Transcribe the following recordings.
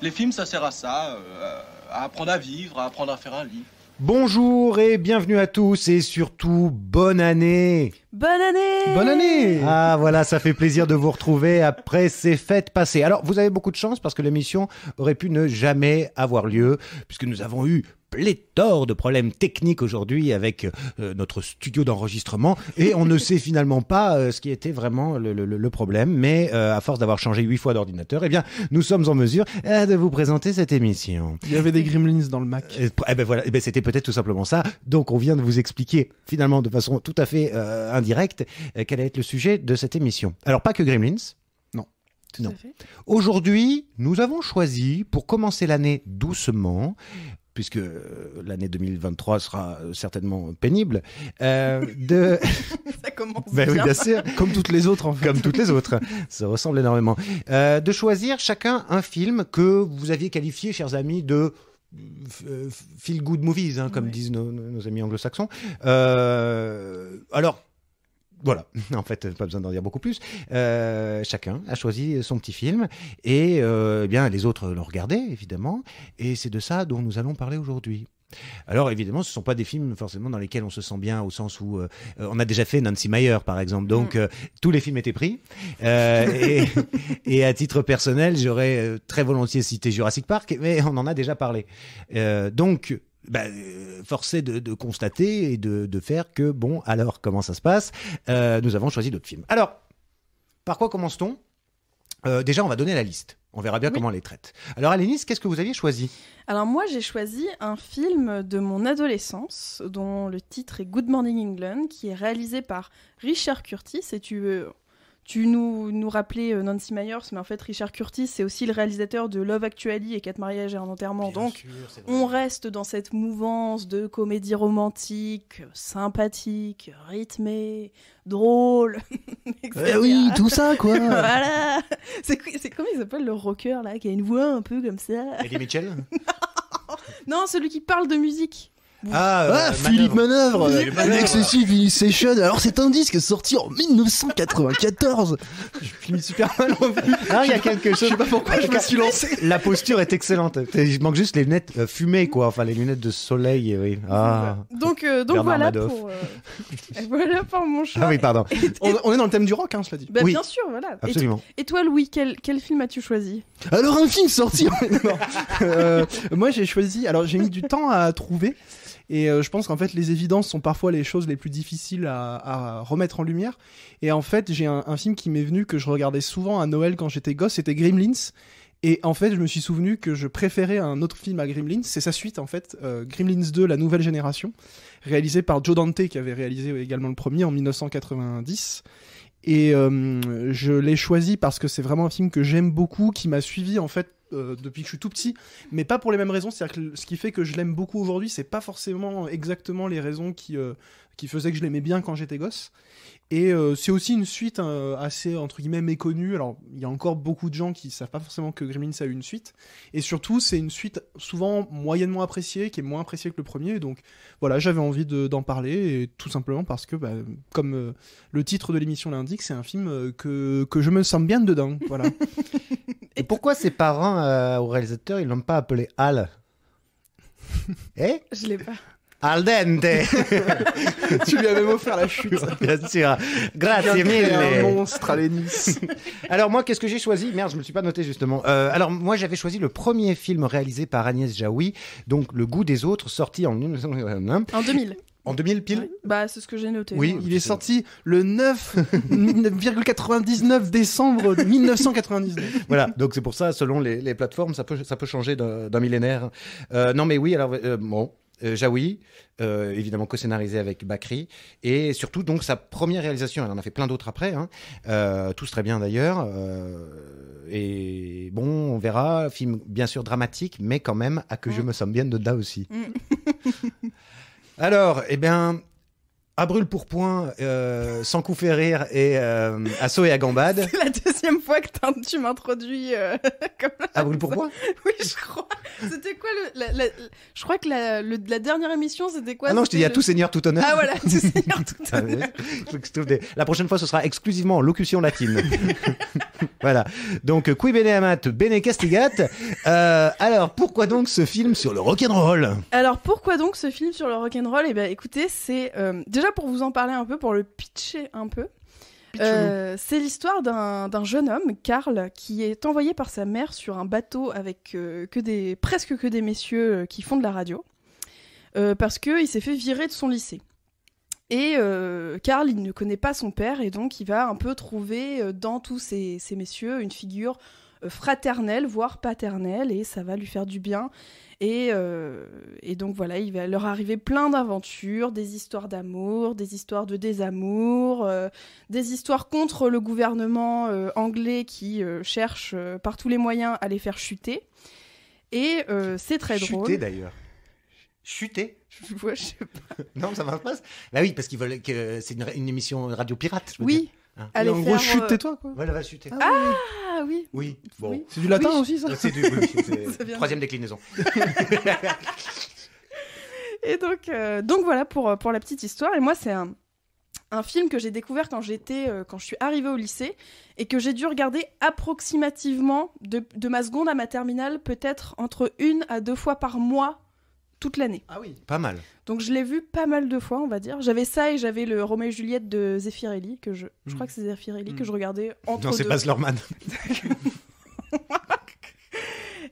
Les films, ça sert à ça, à apprendre à vivre, à apprendre à faire un lit. Bonjour et bienvenue à tous et surtout bonne année. Bonne année! Bonne année! Ah voilà, ça fait plaisir de vous retrouver après ces fêtes passées. Alors vous avez beaucoup de chance parce que l'émission aurait pu ne jamais avoir lieu puisque nous avons eu pléthore de problèmes techniques aujourd'hui avec notre studio d'enregistrement et on ne sait finalement pas ce qui était vraiment le problème, mais à force d'avoir changé 8 fois d'ordinateur, eh bien nous sommes en mesure de vous présenter cette émission. Il y avait des gremlins dans le Mac. Eh ben voilà, eh ben c'était peut-être tout simplement ça. Donc on vient de vous expliquer finalement de façon tout à fait indirecte quel allait être le sujet de cette émission. Alors pas que Gremlins. Tout à fait. Aujourd'hui, nous avons choisi, pour commencer l'année doucement, puisque l'année 2023 sera certainement pénible, de... Ça commence Ben oui, bien. bien sûr, Comme toutes les autres, en fait. comme toutes les autres, ça ressemble énormément, de choisir chacun un film que vous aviez qualifié, chers amis, de feel good movies, hein, comme Ouais. disent nos amis anglo-saxons. Alors, voilà, en fait, pas besoin d'en dire beaucoup plus. Chacun a choisi son petit film et eh bien les autres l'ont regardé, évidemment. Et c'est de ça dont nous allons parler aujourd'hui. Alors évidemment, ce ne sont pas des films forcément dans lesquels on se sent bien, au sens où on a déjà fait Nancy Meyer, par exemple. Donc tous les films étaient pris. Et à titre personnel, j'aurais très volontiers cité Jurassic Park, mais on en a déjà parlé. Donc... forcé de constater et de faire que, bon, alors, comment ça se passe? Nous avons choisi d'autres films. Alors, par quoi commence-t-on? Déjà, on va donner la liste. On verra bien comment on les traite. Alors, Alénis, qu'est-ce que vous aviez choisi? Alors moi, j'ai choisi un film de mon adolescence dont le titre est Good Morning England, qui est réalisé par Richard Curtis. Et tu nous rappelais Nancy Meyers, mais en fait, Richard Curtis, c'est aussi le réalisateur de Love Actually et 4 mariages et un enterrement. Donc, on reste dans cette mouvance de comédie romantique, sympathique, rythmée, drôle, etc. oui, tout ça, quoi. Voilà. C'est comment il s'appelle le rocker là, qui a une voix un peu comme ça. Eddie Mitchell? Non, celui qui parle de musique. Ah, Philippe Manœuvre, Philippe Manœuvre. Excessive Session. Alors, c'est un disque sorti en 1994. Je finis super mal en fait. Ah, il y a quelque chose. Je sais pas pourquoi je me suis lancé. La posture est excellente. Il manque juste les lunettes fumées, quoi. Enfin, les lunettes de soleil, oui. Ah, Donc Bernard voilà Madoff. voilà pour mon choix. ah oui, pardon. On est dans le thème du rock, hein, cela dit. Bah, Oui. bien sûr, voilà. Absolument. Et toi, Louis, quel film as-tu choisi? Alors, un film sorti. Non. Moi, j'ai choisi. Alors, j'ai mis du temps à trouver. Et je pense qu'en fait, les évidences sont parfois les choses les plus difficiles à remettre en lumière. Et en fait, j'ai un film qui m'est venu que je regardais souvent à Noël quand j'étais gosse, c'était Gremlins. Et en fait, je me suis souvenu que je préférais un autre film à Gremlins, c'est sa suite en fait, Gremlins 2, la nouvelle génération, réalisé par Joe Dante, qui avait réalisé également le premier en 1990. Et je l'ai choisi parce que c'est vraiment un film que j'aime beaucoup, qui m'a suivi en fait depuis que je suis tout petit, mais pas pour les mêmes raisons. C'est-à-dire que ce qui fait que je l'aime beaucoup aujourd'hui, c'est pas forcément exactement les raisons qui faisaient que je l'aimais bien quand j'étais gosse. Et c'est aussi une suite assez, entre guillemets, méconnue. Alors, il y a encore beaucoup de gens qui savent pas forcément que Gremlins a eu une suite. Et surtout, c'est une suite souvent moyennement appréciée, qui est moins appréciée que le premier. Donc, voilà, j'avais envie d'en parler, et tout simplement parce que, comme le titre de l'émission l'indique, c'est un film que je me sens bien dedans. Voilà. Et pourquoi ses parents, au réalisateur, ils l'ont pas appelé Al? Eh? Je l'ai pas. Al dente! Tu lui as même offert la chute. Bien sûr. Grazie Un mille. monstre à Nice. Alors moi, qu'est-ce que j'ai choisi? Merde, je me le suis pas noté justement. Alors moi, j'avais choisi le premier film réalisé par Agnès Jaoui, donc Le Goût des autres, sorti en 1901. En 2000. En 2000 pile. Ouais. Bah, c'est ce que j'ai noté. Oui. Il est sorti le 9,99 décembre 1999. Voilà, donc c'est pour ça, selon les plateformes, ça peut changer d'un millénaire. Non mais oui, alors bon. Jaoui, évidemment co-scénarisé avec Bakri, et surtout donc sa première réalisation. Elle en a fait plein d'autres après, hein. Tous très bien d'ailleurs. Et bon, on verra, film bien sûr dramatique, mais quand même à que je me sens bien dedans aussi. Alors, eh bien, À brûle pour point, sans coup fait rire et assaut et à gambade. C'est la deuxième fois que tu m'introduis comme À brûle pour point. Oui, je crois. C'était quoi je crois que la dernière émission, c'était quoi? Ah non, je t'ai dit à tout seigneur, tout honneur. Ah voilà, tout seigneur, tout Ah, honneur. La prochaine fois, ce sera exclusivement en locution latine. Voilà. Donc, qui bene amat, bene castigat. Alors, pourquoi donc ce film sur le rock'n'roll? Alors, pourquoi donc ce film sur le rock'n'roll? Eh bien, écoutez, c'est déjà pour vous en parler un peu, pour le pitcher un peu. C'est l'histoire d'un jeune homme, Karl, qui est envoyé par sa mère sur un bateau avec presque que des messieurs qui font de la radio, parce qu'il s'est fait virer de son lycée. Et Karl, il ne connaît pas son père, et donc il va un peu trouver dans tous ces messieurs une figure fraternelle, voire paternelle, et ça va lui faire du bien. Et donc voilà, il va leur arriver plein d'aventures, des histoires d'amour, des histoires de désamour, des histoires contre le gouvernement anglais qui cherche par tous les moyens à les faire chuter. Et c'est très drôle. Chuter d'ailleurs. Chuter? Ouais, je sais pas. Non, ça marche pas. Bah oui, parce qu'ils veulent que c'est une émission radio pirate. Je veux Oui. dire. Hein. Allez en gros, faire, chute tais-toi, quoi. Voilà, va chuter. Ah oui. Oui. Bon. Oui. C'est du latin Oui. aussi, ça? C'est du. Oui, c'est Ça vient. troisième déclinaison. Et donc voilà pour la petite histoire. Et moi, c'est un film que j'ai découvert quand je suis arrivée au lycée et que j'ai dû regarder approximativement de ma seconde à ma terminale, peut-être entre 1 à 2 fois par mois toute l'année. Ah oui. Pas mal. Donc je l'ai vu pas mal de fois, on va dire. J'avais ça et j'avais le Roméo et Juliette de Zeffirelli, que je crois que c'est Zeffirelli que je regardais entre Non, c'est deux. Baz Luhrmann.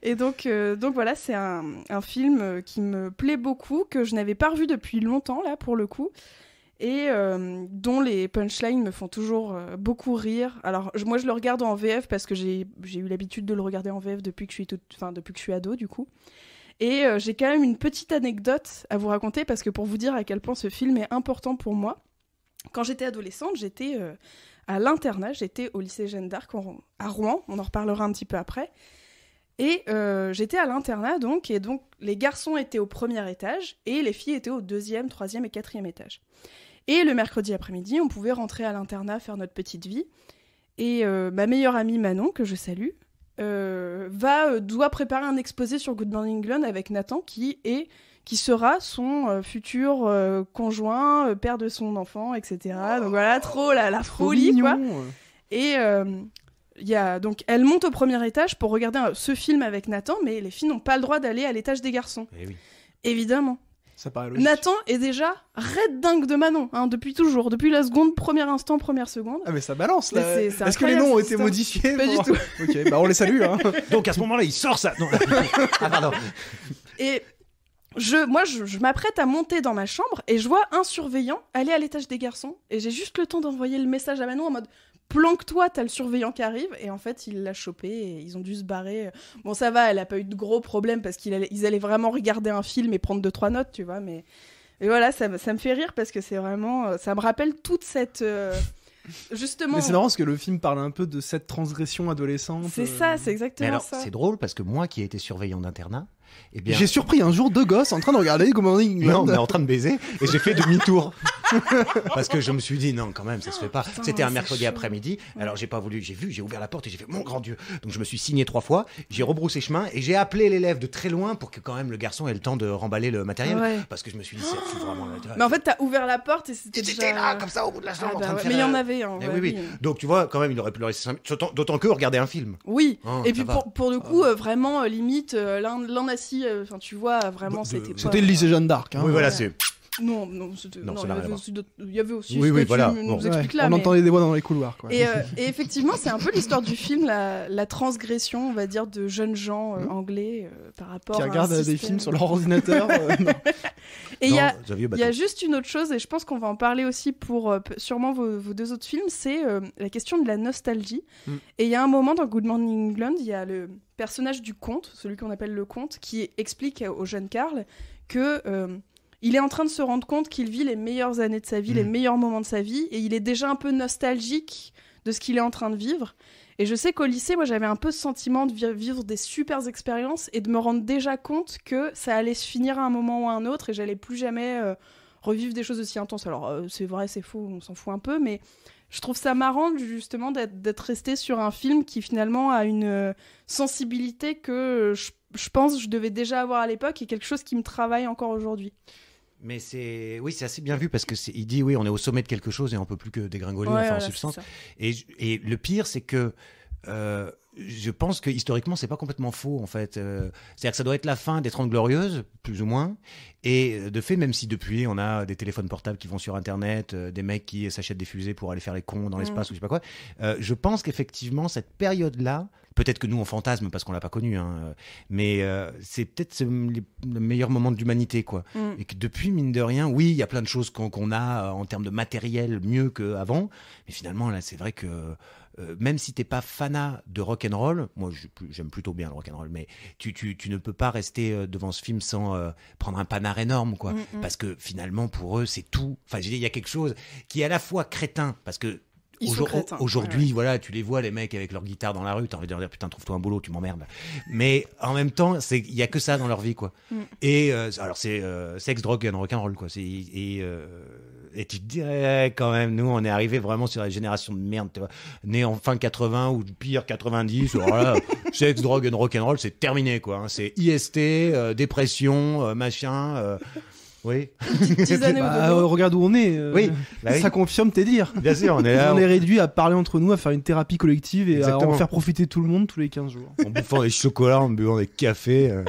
Et donc voilà, c'est un film qui me plaît beaucoup, que je n'avais pas revu depuis longtemps, là, pour le coup, et dont les punchlines me font toujours beaucoup rire. Alors, moi, je le regarde en VF parce que j'ai eu l'habitude de le regarder en VF depuis que je suis ado, du coup. Et j'ai quand même une petite anecdote à vous raconter, parce que pour vous dire à quel point ce film est important pour moi, quand j'étais adolescente, j'étais à l'internat, j'étais au lycée Jeanne d'Arc à Rouen, on en reparlera un petit peu après. Et j'étais à l'internat, et donc les garçons étaient au premier étage et les filles étaient au 2e, 3e et 4e étage. Et le mercredi après-midi, on pouvait rentrer à l'internat, faire notre petite vie. Et ma meilleure amie Manon, que je salue, doit préparer un exposé sur Good Morning England avec Nathan, qui sera son futur conjoint, père de son enfant, etc. Donc voilà, trop la folie, quoi. Et donc elle monte au premier étage pour regarder ce film avec Nathan, mais les filles n'ont pas le droit d'aller à l'étage des garçons. Eh oui. Évidemment. Ça paraît logique. Nathan est déjà raide dingue de Manon, hein, depuis toujours, depuis la seconde, premier instant, première seconde. Ah mais ça balance là. Mais c'est Est-ce que les noms ont été incroyable, modifiés? Pas du pour- tout. Ok, bah on les salue. Hein. Donc à ce moment-là, il sort ça. Non. Ah pardon. Et je m'apprête à monter dans ma chambre et je vois un surveillant aller à l'étage des garçons, et j'ai juste le temps d'envoyer le message à Manon en mode planque-toi, t'as le surveillant qui arrive. Et en fait, il l'a chopé et ils ont dû se barrer. Bon, ça va, elle a pas eu de gros problèmes parce qu'ils allaient vraiment regarder un film et prendre 2-3 notes, tu vois. Mais et voilà, ça me fait rire parce que c'est vraiment, ça me rappelle toute cette justement. Mais c'est marrant parce que le film parle un peu de cette transgression adolescente. C'est ça, c'est Mais exactement alors, ça. c'est drôle parce que moi qui ai été surveillant d'internat, eh bien. J'ai surpris un jour 2 gosses en train de regarder Good Morning Non, England. mais en train de baiser, et j'ai fait demi-tour. Parce que je me suis dit, non, quand même, ça se fait pas. Putain, C'était un c'est mercredi chaud. après-midi, alors j'ai pas voulu, j'ai ouvert la porte et j'ai fait, mon grand Dieu. Donc je me suis signé 3 fois, j'ai rebroussé chemin, et j'ai appelé l'élève de très loin pour que quand même le garçon ait le temps de remballer le matériel. Ouais. Parce que je me suis dit, c'est vraiment... Mais en fait, t'as ouvert la porte et c'était J'étais déjà... là, comme ça, au bout de la chambre, Ah en bah train de ouais. faire... Mais il y en avait, hein. Eh ouais, oui. Donc tu vois, quand même, il aurait pu le rester 5 minutes, d'autant que regarder un film. Oui, Oh, et ça puis va. pour le coup, vraiment, limite, l'un assis, enfin, tu vois, vraiment, Bah, c'était pas... C'était le lycée Jeanne d'Arc. Hein. Oui, voilà, ouais. c'est... Non, Non, ça il y n'a rien à avait voir. aussi il y avait aussi Oui, ce oui, que voilà. tu nous Bon. expliques Ouais, là. on mais- entendait des voix dans les couloirs. Quoi. Et effectivement, c'est un peu l'histoire du film, la transgression, on va dire, de jeunes gens anglais par rapport Qui à un regardent des système. films sur leur ordinateur. Non. Et il y a... Non, The Vieux Il y a Bateau. juste une autre chose, et je pense qu'on va en parler aussi pour sûrement vos 2 autres films, c'est la question de la nostalgie. Mm. Et il y a un moment dans Good Morning England, il y a le personnage du comte, celui qu'on appelle le comte, qui explique au jeune Karl que il est en train de se rendre compte qu'il vit les meilleures années de sa vie, les meilleurs moments de sa vie, et il est déjà un peu nostalgique de ce qu'il est en train de vivre. Et je sais qu'au lycée, moi, j'avais un peu ce sentiment de vivre des super expériences et de me rendre déjà compte que ça allait se finir à un moment ou à un autre et j'allais plus jamais revivre des choses aussi intenses. Alors c'est vrai, c'est faux, on s'en fout un peu, mais je trouve ça marrant justement d'être resté sur un film qui finalement a une sensibilité que je pense que je devais déjà avoir à l'époque et quelque chose qui me travaille encore aujourd'hui. Mais c'est assez bien vu parce que il dit oui, on est au sommet de quelque chose et on peut plus que dégringoler en substance. Et le pire, c'est que je pense que historiquement, c'est pas complètement faux en fait. C'est-à-dire que ça doit être la fin des 30 Glorieuses, plus ou moins. Et de fait, même si depuis on a des téléphones portables qui vont sur Internet, des mecs qui s'achètent des fusées pour aller faire les cons dans l'espace ou je sais pas quoi, je pense qu'effectivement cette période-là, peut-être que nous on fantasme parce qu'on l'a pas connu, hein, mais c'est peut-être le meilleur moment de l'humanité, quoi. Et que depuis, mine de rien, oui, il y a plein de choses qu'on a en termes de matériel mieux qu'avant, mais finalement là, c'est vrai que même si t'es pas fanat de rock'n'roll, moi j'aime plutôt bien le rock'n'roll, mais tu ne peux pas rester devant ce film sans prendre un panard énorme, quoi. Parce que finalement pour eux c'est tout. Enfin, je veux dire, il y a quelque chose qui est à la fois crétin, parce que aujourd'hui, voilà, tu les vois, les mecs avec leur guitare dans la rue, t'as envie de leur dire putain, trouve-toi un boulot, tu m'emmerdes. Mais en même temps, il y a que ça dans leur vie, quoi. Et alors c'est sex, drogue, rock'n'roll, quoi. Et tu te dirais quand même, nous, on est arrivé vraiment sur la génération de merde, tu vois, née en fin 80 ou pire 90. Alors là, sex, drogue, rock'n'roll, c'est terminé, quoi. Hein. C'est IST, dépression, machin. Oui. Une petite années regarde où on est. Oui. Ça confirme tes dires. Bien sûr, on est là. On est réduit à parler entre nous, à faire une thérapie collective et Exactement. à en faire profiter tout le monde tous les 15 jours. En bouffant des chocolats, en buvant des cafés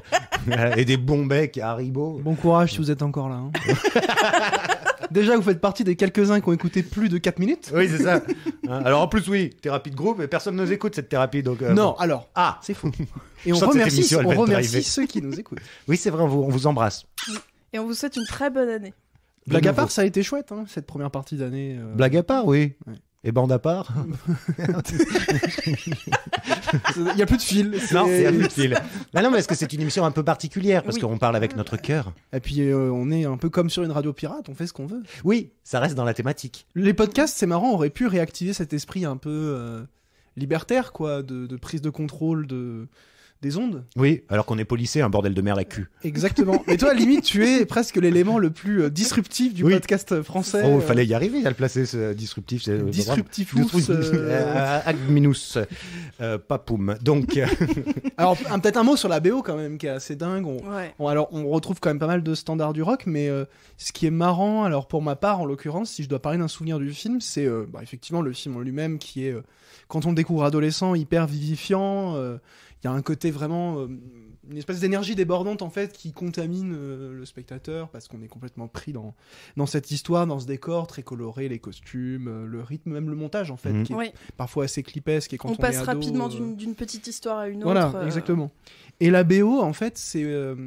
et des bons becs à Haribo. Bon courage si vous êtes encore là. Hein. Déjà, vous faites partie des quelques-uns qui ont écouté plus de 4 minutes. Oui, c'est ça. Alors en plus, oui, thérapie de groupe, mais personne ne nous écoute cette thérapie. Donc, non, bon. alors, c'est faux. Et on Je sens que cette remercie, émission, elle va être arrivée. ceux qui nous écoutent. Oui, c'est vrai, on vous embrasse. Et on vous souhaite une très bonne année. Blague à part, ça a été chouette, hein, cette première partie d'année. Blague à part, oui. Ouais. Et bande à part. Il n'y a plus de fil. Non, il n'y a plus de fil. Non, mais est-ce que c'est une émission un peu particulière parce qu'on parle avec notre cœur. Et puis on est un peu comme sur une radio pirate, on fait ce qu'on veut. Oui, ça reste dans la thématique. Les podcasts, c'est marrant, auraient pu réactiver cet esprit un peu libertaire, quoi, de prise de contrôle des ondes. Oui, alors qu'on est policé, un bordel de merde à cul. Exactement. Et toi, limite, tu es presque l'élément le plus disruptif du podcast français. Oh, il fallait y arriver à le placer, ce disruptif. Disruptifus. Agminus. Papoum. Donc. Alors, peut-être un mot sur la BO quand même, qui est assez dingue. Alors, on retrouve quand même pas mal de standards du rock, mais ce qui est marrant, alors pour ma part, en l'occurrence, si je dois parler d'un souvenir du film, c'est effectivement le film en lui-même qui est, quand on le découvre adolescent, hyper vivifiant. Il y a un côté vraiment, une espèce d'énergie débordante en fait qui contamine le spectateur parce qu'on est complètement pris dans cette histoire, dans ce décor très coloré, les costumes, le rythme, même le montage en fait, qui est parfois assez clipesque. Et quand on passe est ado, rapidement d'une petite histoire à une autre. Voilà, exactement. Et la BO, en fait, ça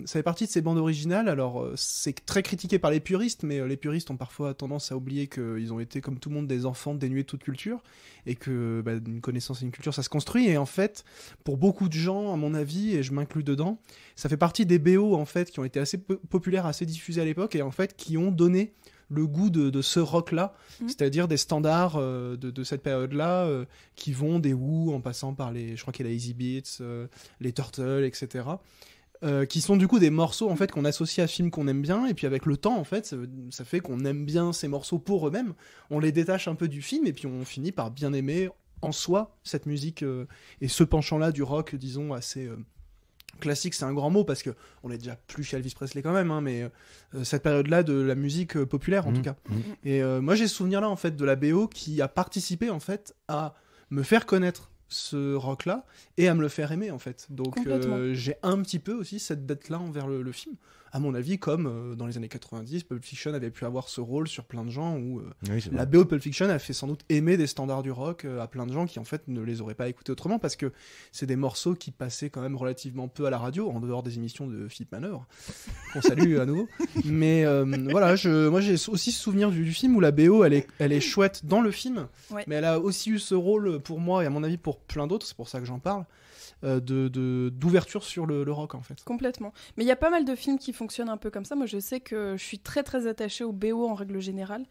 fait partie de ces bandes originales. Alors, c'est très critiqué par les puristes, mais les puristes ont parfois tendance à oublier qu'ils ont été, comme tout le monde, des enfants dénués de toute culture, et que une connaissance et une culture, ça se construit. Et en fait, pour beaucoup de gens, à mon avis, et je m'inclus dedans, ça fait partie des BO, en fait, qui ont été assez populaires, assez diffusés à l'époque, et en fait, qui ont donné le goût de ce rock-là, c'est-à-dire des standards de cette période-là, qui vont des Who en passant par je crois qu'il y a les Easy Beats, les Turtles, etc., qui sont du coup des morceaux en fait qu'on associe à films qu'on aime bien, et puis avec le temps en fait ça fait qu'on aime bien ces morceaux pour eux-mêmes, on les détache un peu du film, et puis on finit par bien aimer en soi cette musique et ce penchant-là du rock, disons, assez... classique, c'est un grand mot parce que on est déjà plus chez Elvis Presley quand même, hein, mais cette période-là de la musique populaire en tout cas. Et moi j'ai ce souvenir-là en fait de la BO qui a participé en fait à me faire connaître ce rock-là et à me le faire aimer en fait. Donc j'ai un petit peu aussi cette dette-là envers le film. À mon avis, comme dans les années 90, Pulp Fiction avait pu avoir ce rôle sur plein de gens où la BO de Pulp Fiction a fait sans doute aimer des standards du rock à plein de gens qui en fait ne les auraient pas écoutés autrement, parce que c'est des morceaux qui passaient quand même relativement peu à la radio, en dehors des émissions de Philippe Manœuvre, qu'on salue à nouveau. Mais voilà, moi j'ai aussi ce souvenir du film où la BO elle est chouette dans le film, mais elle a aussi eu ce rôle pour moi, et à mon avis pour plein d'autres, c'est pour ça que j'en parle, d'ouverture sur le rock en fait. Complètement. Mais il y a pas mal de films qui fonctionnent un peu comme ça. Moi je sais que je suis très très attachée aux BO en règle générale,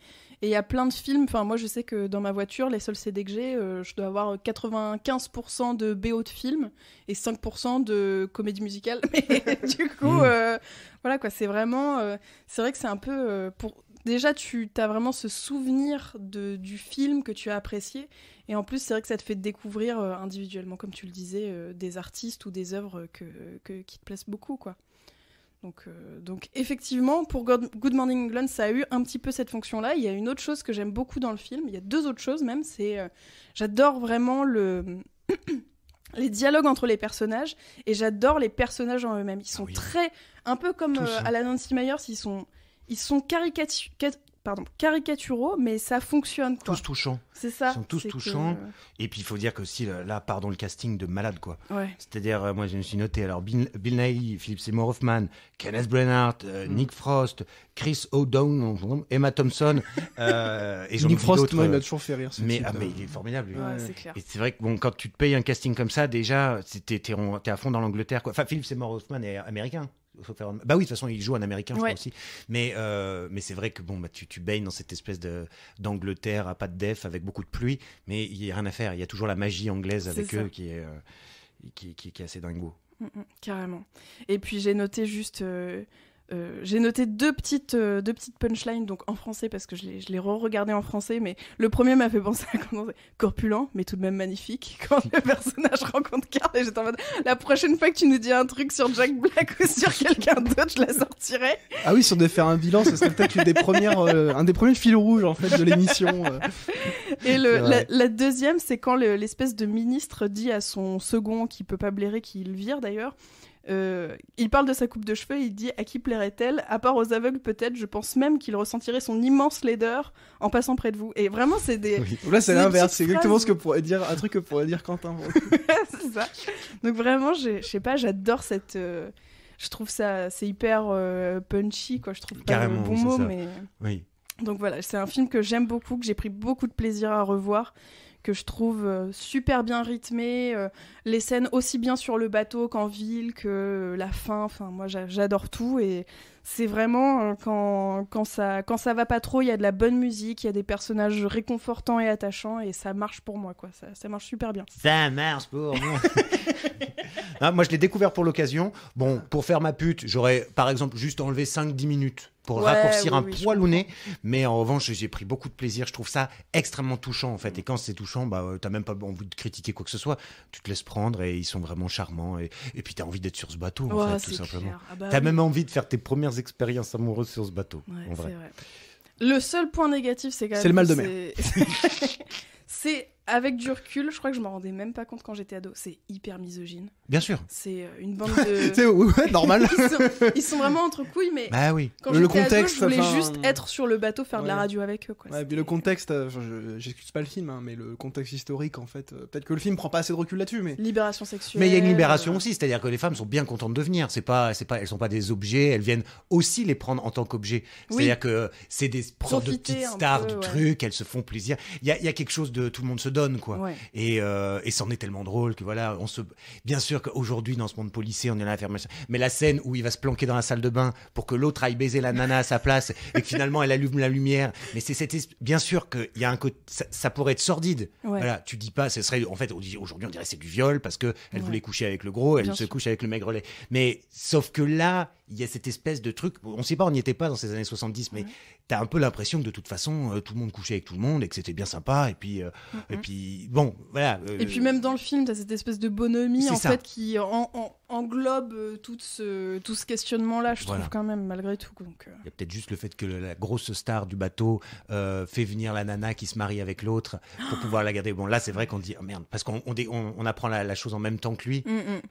et il y a plein de films, enfin moi je sais que dans ma voiture, les seuls CD que j'ai, je dois avoir 95% de BO de films et 5% de comédie musicale, mais du coup voilà quoi, c'est vraiment c'est vrai que c'est un peu déjà tu as vraiment ce souvenir du film que tu as apprécié, et en plus c'est vrai que ça te fait découvrir individuellement, comme tu le disais, des artistes ou des œuvres qui te plaisent beaucoup, quoi. Donc effectivement, pour Good Morning England, ça a eu un petit peu cette fonction-là. Il y a une autre chose que j'aime beaucoup dans le film, il y a deux autres choses même, c'est j'adore vraiment les dialogues entre les personnages, et j'adore les personnages en eux-mêmes. Ils sont très, un peu comme à la Nancy Meyers, ils sont caricaturaux, mais ça fonctionne, quoi. Tous touchants. C'est ça. Ils sont tous touchants. Et puis il faut dire que aussi, là, pardon, le casting de malade, quoi. Ouais. C'est-à-dire, moi je me suis noté, alors Bill Nighy, Philip Seymour Hoffman, Kenneth Branagh, Nick Frost, Chris O'Donnell, Emma Thompson, et j'en Nick oublie Frost, d'autres. moi, il m'a toujours fait rire. Mais il est formidable, lui. Ouais, c'est clair. Et c'est vrai que bon, quand tu te payes un casting comme ça, déjà, t'es à fond dans l'Angleterre, quoi. Enfin, Philip Seymour Hoffman est américain. Bah oui, de toute façon, il joue en américain, je crois aussi. Mais c'est vrai que bon, bah, tu baignes dans cette espèce d'Angleterre à pas de def, avec beaucoup de pluie, mais il n'y a rien à faire. Il y a toujours la magie anglaise avec eux qui est assez dingo. Carrément. Et puis j'ai noté juste... j'ai noté deux petites punchlines, donc en français, parce que je l'ai re-regardé en français, mais le premier m'a fait penser à quand corpulent, mais tout de même magnifique, quand le personnage rencontre Carl, et j'étais en mode, la prochaine fois que tu nous dis un truc sur Jack Black ou sur quelqu'un d'autre, je la sortirai. Ah oui, si on devait faire un bilan, ce serait peut-être un des premiers fils rouges, en fait, de l'émission. Et la deuxième, c'est quand l'espèce de ministre dit à son second, qui peut pas blairer, qu'il vire d'ailleurs, il parle de sa coupe de cheveux, il dit à qui plairait-elle, à part aux aveugles peut-être, je pense même qu'il ressentirait son immense laideur en passant près de vous. Et vraiment c'est des... Oui. Là c'est l'inverse, c'est exactement ce que pourrait dire, un truc que pourrait dire Quentin. C'est ça. Donc vraiment, je sais pas, j'adore cette... je trouve ça, c'est hyper punchy, quoi. Je trouve pas Carrément, le bon mot, ça. mais... Oui. Donc voilà, c'est un film que j'aime beaucoup, que j'ai pris beaucoup de plaisir à revoir, que je trouve super bien rythmé, les scènes aussi bien sur le bateau qu'en ville, que la fin, enfin moi j'adore tout, et c'est vraiment quand ça va pas trop, il y a de la bonne musique, il y a des personnages réconfortants et attachants, et ça marche pour moi, quoi. Ça marche super bien. Ça marche pour moi. Ah, moi je l'ai découvert pour l'occasion. Bon, pour faire ma pute, j'aurais par exemple juste enlevé 5-10 minutes pour raccourcir un poil au nez, mais en revanche j'ai pris beaucoup de plaisir. Je trouve ça extrêmement touchant en fait, et quand c'est touchant, bah t'as même pas envie de critiquer quoi que ce soit, tu te laisses prendre, et ils sont vraiment charmants, et puis t'as envie d'être sur ce bateau en fait, tout simplement. T'as même envie de faire tes premières expériences amoureuses sur ce bateau, en vrai. C'est vrai. Le seul point négatif, c'est quand même... C'est le mal de mer. C'est, avec du recul, je crois que je m'en rendais même pas compte quand j'étais ado, c'est hyper misogyne. Bien sûr. C'est une bande de... C'est ouais, normal. Ils sont vraiment entre couilles, mais bah oui. quand Le j'étais contexte, ado, je voulais enfin, juste être sur le bateau, faire de la radio avec eux, quoi. Ouais, puis le contexte, j'excuse pas le film, hein, mais le contexte historique, en fait, peut-être que le film prend pas assez de recul là-dessus, mais... Libération sexuelle... Mais il y a une libération aussi, c'est-à-dire que les femmes sont bien contentes de venir. Elles sont pas des objets, elles viennent aussi les prendre en tant qu'objets. C'est-à-dire que c'est des sortes de petites stars du truc, elles se font plaisir. Il y a quelque chose de tout le monde se donne, quoi. Ouais. Et c'en est tellement drôle que voilà, bien sûr qu'aujourd'hui dans ce monde policier, on est là à faire machin. Mais la scène où il va se planquer dans la salle de bain pour que l'autre aille baiser la nana à sa place et que finalement elle allume la lumière. Mais c'est bien sûr qu'il y a un côté, ça pourrait être sordide. Ouais. Voilà, tu dis pas, ce serait en fait aujourd'hui on dirait c'est du viol parce que elle voulait coucher avec le gros, elle se couche avec le maigrelet. Mais sauf que là, il y a cette espèce de truc, on sait pas, on n'y était pas dans ces années 70, mais t'as un peu l'impression que de toute façon tout le monde couchait avec tout le monde et que c'était bien sympa, et puis bon voilà. Et puis même dans le film, t'as cette espèce de bonhomie en fait qui englobe tout ce questionnement là, je trouve quand même, malgré tout. Donc il y a peut-être juste le fait que la grosse star du bateau fait venir la nana qui se marie avec l'autre pour pouvoir la garder. Bon là c'est vrai qu'on dit oh, merde, parce qu'on apprend la chose en même temps que lui.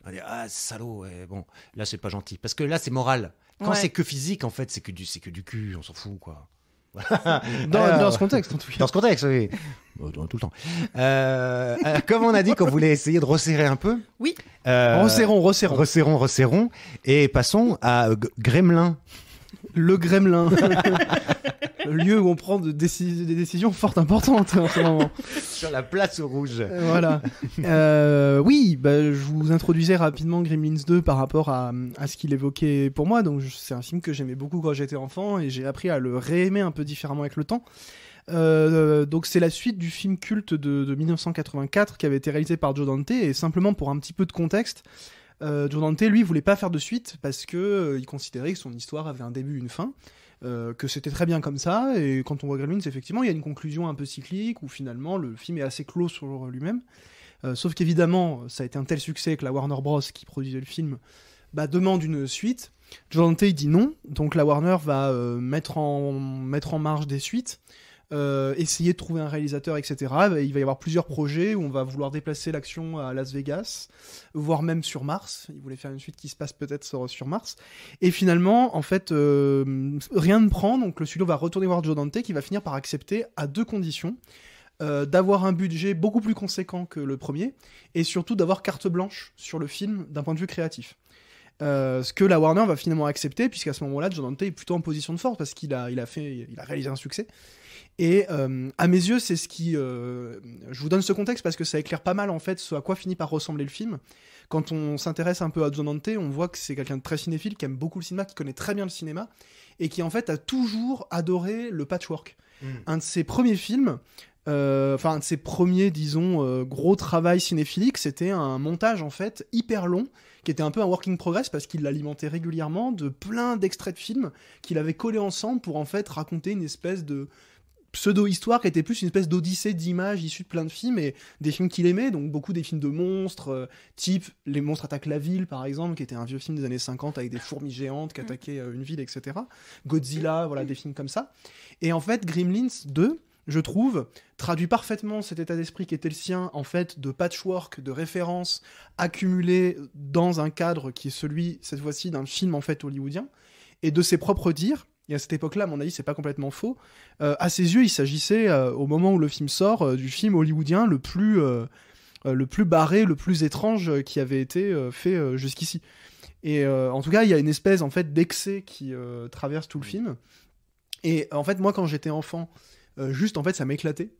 On dit ah salaud, bon là c'est pas gentil, parce que là c'est moral. Quand c'est que physique, en fait, c'est que du cul, on s'en fout, quoi. Dans ce contexte, en tout cas. Dans ce contexte, oui. Tout le temps. Comme on a dit qu'on voulait essayer de resserrer un peu. Oui. Resserrons. Et passons à Gremlin. Le Gremlin. Le lieu où on prend des décisions fort importantes en ce moment. Sur la place rouge. Voilà. Oui, je vous introduisais rapidement Gremlins 2 par rapport à ce qu'il évoquait pour moi. Donc c'est un film que j'aimais beaucoup quand j'étais enfant, et j'ai appris à le réaimer un peu différemment avec le temps. Donc c'est la suite du film culte de 1984 qui avait été réalisé par Joe Dante, et simplement pour un petit peu de contexte, Joe Dante lui voulait pas faire de suite parce que il considérait que son histoire avait un début et une fin. que c'était très bien comme ça, et quand on voit Gremlins, effectivement, il y a une conclusion un peu cyclique, où finalement, le film est assez clos sur lui-même. Sauf qu'évidemment, ça a été un tel succès que la Warner Bros. Qui produisait le film demande une suite. Joe Dante dit non, donc la Warner va mettre en marge des suites, essayer de trouver un réalisateur, etc. Il va y avoir plusieurs projets où on va vouloir déplacer l'action à Las Vegas, voire même sur Mars. Il voulait faire une suite qui se passe peut-être sur Mars. Et finalement, en fait, rien ne prend, donc le studio va retourner voir Joe Dante, qui va finir par accepter à 2 conditions. D'avoir un budget beaucoup plus conséquent que le premier, et surtout d'avoir carte blanche sur le film d'un point de vue créatif. Ce que la Warner va finalement accepter, puisqu'à ce moment-là, Joe Dante est plutôt en position de force, parce qu'il a réalisé un succès. Et à mes yeux, c'est ce qui... je vous donne ce contexte parce que ça éclaire pas mal en fait ce à quoi finit par ressembler le film. Quand on s'intéresse un peu à Joe Dante, on voit que c'est quelqu'un de très cinéphile, qui aime beaucoup le cinéma, qui connaît très bien le cinéma, et qui en fait a toujours adoré le patchwork. Un de ses premiers films... un de ses premiers, disons, gros travail cinéphilique, c'était un montage en fait hyper long, qui était un peu un working progress parce qu'il l'alimentait régulièrement de plein d'extraits de films qu'il avait collés ensemble pour en fait raconter une espèce de pseudo-histoire qui était plus une espèce d'odyssée d'images issues de plein de films et des films qu'il aimait, donc beaucoup des films de monstres, type Les monstres attaquent la ville par exemple, qui était un vieux film des années 50 avec des fourmis géantes qui attaquaient une ville, etc. Godzilla, voilà, des films comme ça. Et en fait, Gremlins 2, je trouve, traduit parfaitement cet état d'esprit qui était le sien, en fait, de patchwork, de références accumulées dans un cadre qui est celui, cette fois-ci, d'un film, en fait, hollywoodien, et de ses propres dires. Et à cette époque-là, à mon avis, c'est pas complètement faux. À ses yeux, il s'agissait, au moment où le film sort, du film hollywoodien le plus barré, le plus étrange qui avait été fait jusqu'ici. Et en tout cas, il y a une espèce, en fait, d'excès qui traverse tout le film. Et en fait, moi, quand j'étais enfant... juste en fait ça m'éclatait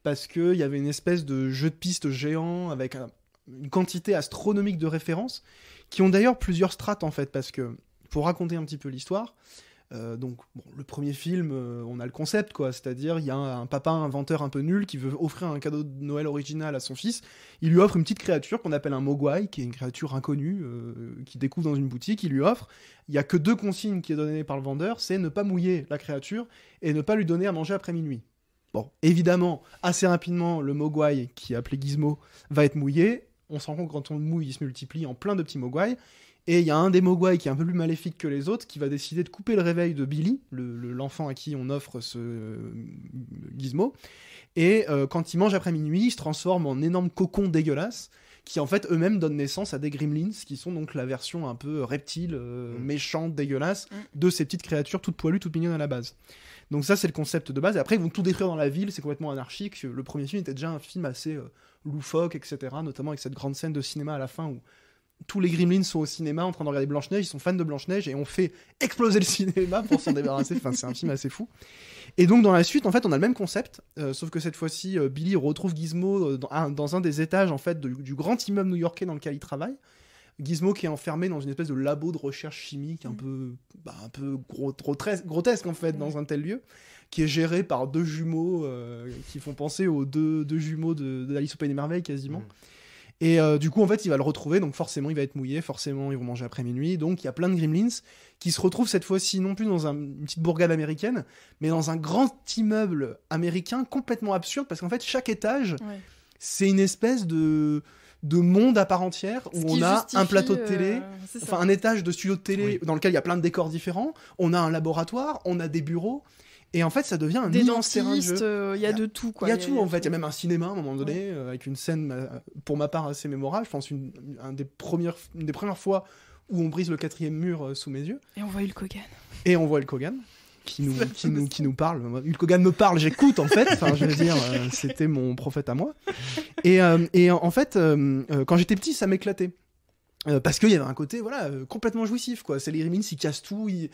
parce qu'il y avait une espèce de jeu de piste géant avec une quantité astronomique de références qui ont d'ailleurs plusieurs strates en fait, parce que pour raconter un petit peu l'histoire, le premier film, on a le concept quoi, c'est-à-dire il y a un papa inventeur un peu nul qui veut offrir un cadeau de Noël original à son fils. Il lui offre une petite créature qu'on appelle un mogwai, qui est une créature inconnue qu'il découvre dans une boutique. Il lui offre, il y a que 2 consignes qui est données par le vendeur, c'est ne pas mouiller la créature et ne pas lui donner à manger après minuit. Bon, évidemment, assez rapidement, le mogwai, qui est appelé Gizmo, va être mouillé. On se rend compte que quand on le mouille, il se multiplie en plein de petits mogwai. Et il y a un des mogwai qui est un peu plus maléfique que les autres, qui va décider de couper le réveil de Billy, l'enfant à qui on offre ce Gizmo. Et quand il mange après minuit, il se transforme en énorme cocon dégueulasse, qui en fait eux-mêmes donnent naissance à des gremlins, qui sont donc la version un peu reptile, méchante, dégueulasse, de ces petites créatures toutes poilues, toutes mignonnes à la base. Donc ça, c'est le concept de base. Et après, ils vont tout détruire dans la ville, c'est complètement anarchique. Le premier film était déjà un film assez loufoque, etc., notamment avec cette grande scène de cinéma à la fin où tous les gremlins sont au cinéma en train de regarder Blanche-Neige, ils sont fans de Blanche-Neige et on fait exploser le cinéma pour s'en débarrasser. Enfin, c'est un film assez fou. Et donc dans la suite, en fait, on a le même concept, sauf que cette fois-ci, Billy retrouve Gizmo dans un des étages en fait du grand immeuble new-yorkais dans lequel il travaille. Gizmo qui est enfermé dans une espèce de labo de recherche chimique un peu grotesque en fait dans un tel lieu, qui est géré par 2 jumeaux qui font penser aux deux jumeaux d'Alice au Pays des Merveilles quasiment. Et du coup, en fait, il va le retrouver, donc forcément, il va être mouillé, forcément, ils vont manger après minuit. Donc, il y a plein de gremlins qui se retrouvent cette fois-ci, non plus dans une petite bourgade américaine, mais dans un grand immeuble américain complètement absurde, parce qu'en fait, chaque étage, c'est une espèce de monde à part entière, où on a un plateau de télé, enfin un étage de studio de télé dans lequel il y a plein de décors différents, on a un laboratoire, on a des bureaux. Et en fait, ça devient un immense terrain de jeu. Il y a de tout, quoi. Il y a tout, en fait. Il y a même un cinéma, à un moment donné, avec une scène, pour ma part, assez mémorable. Je pense une des premières fois où on brise le 4e mur sous mes yeux. Et on voit Hulk Hogan. Et on voit Hulk Hogan, qui nous parle. Hulk Hogan me parle, j'écoute, en fait. Enfin, je veux dire, c'était mon prophète à moi. Et en fait, quand j'étais petit, ça m'éclatait. Parce qu'il y avait un côté complètement jouissif quoi. C'est les gremlins, ils cassent tout. Et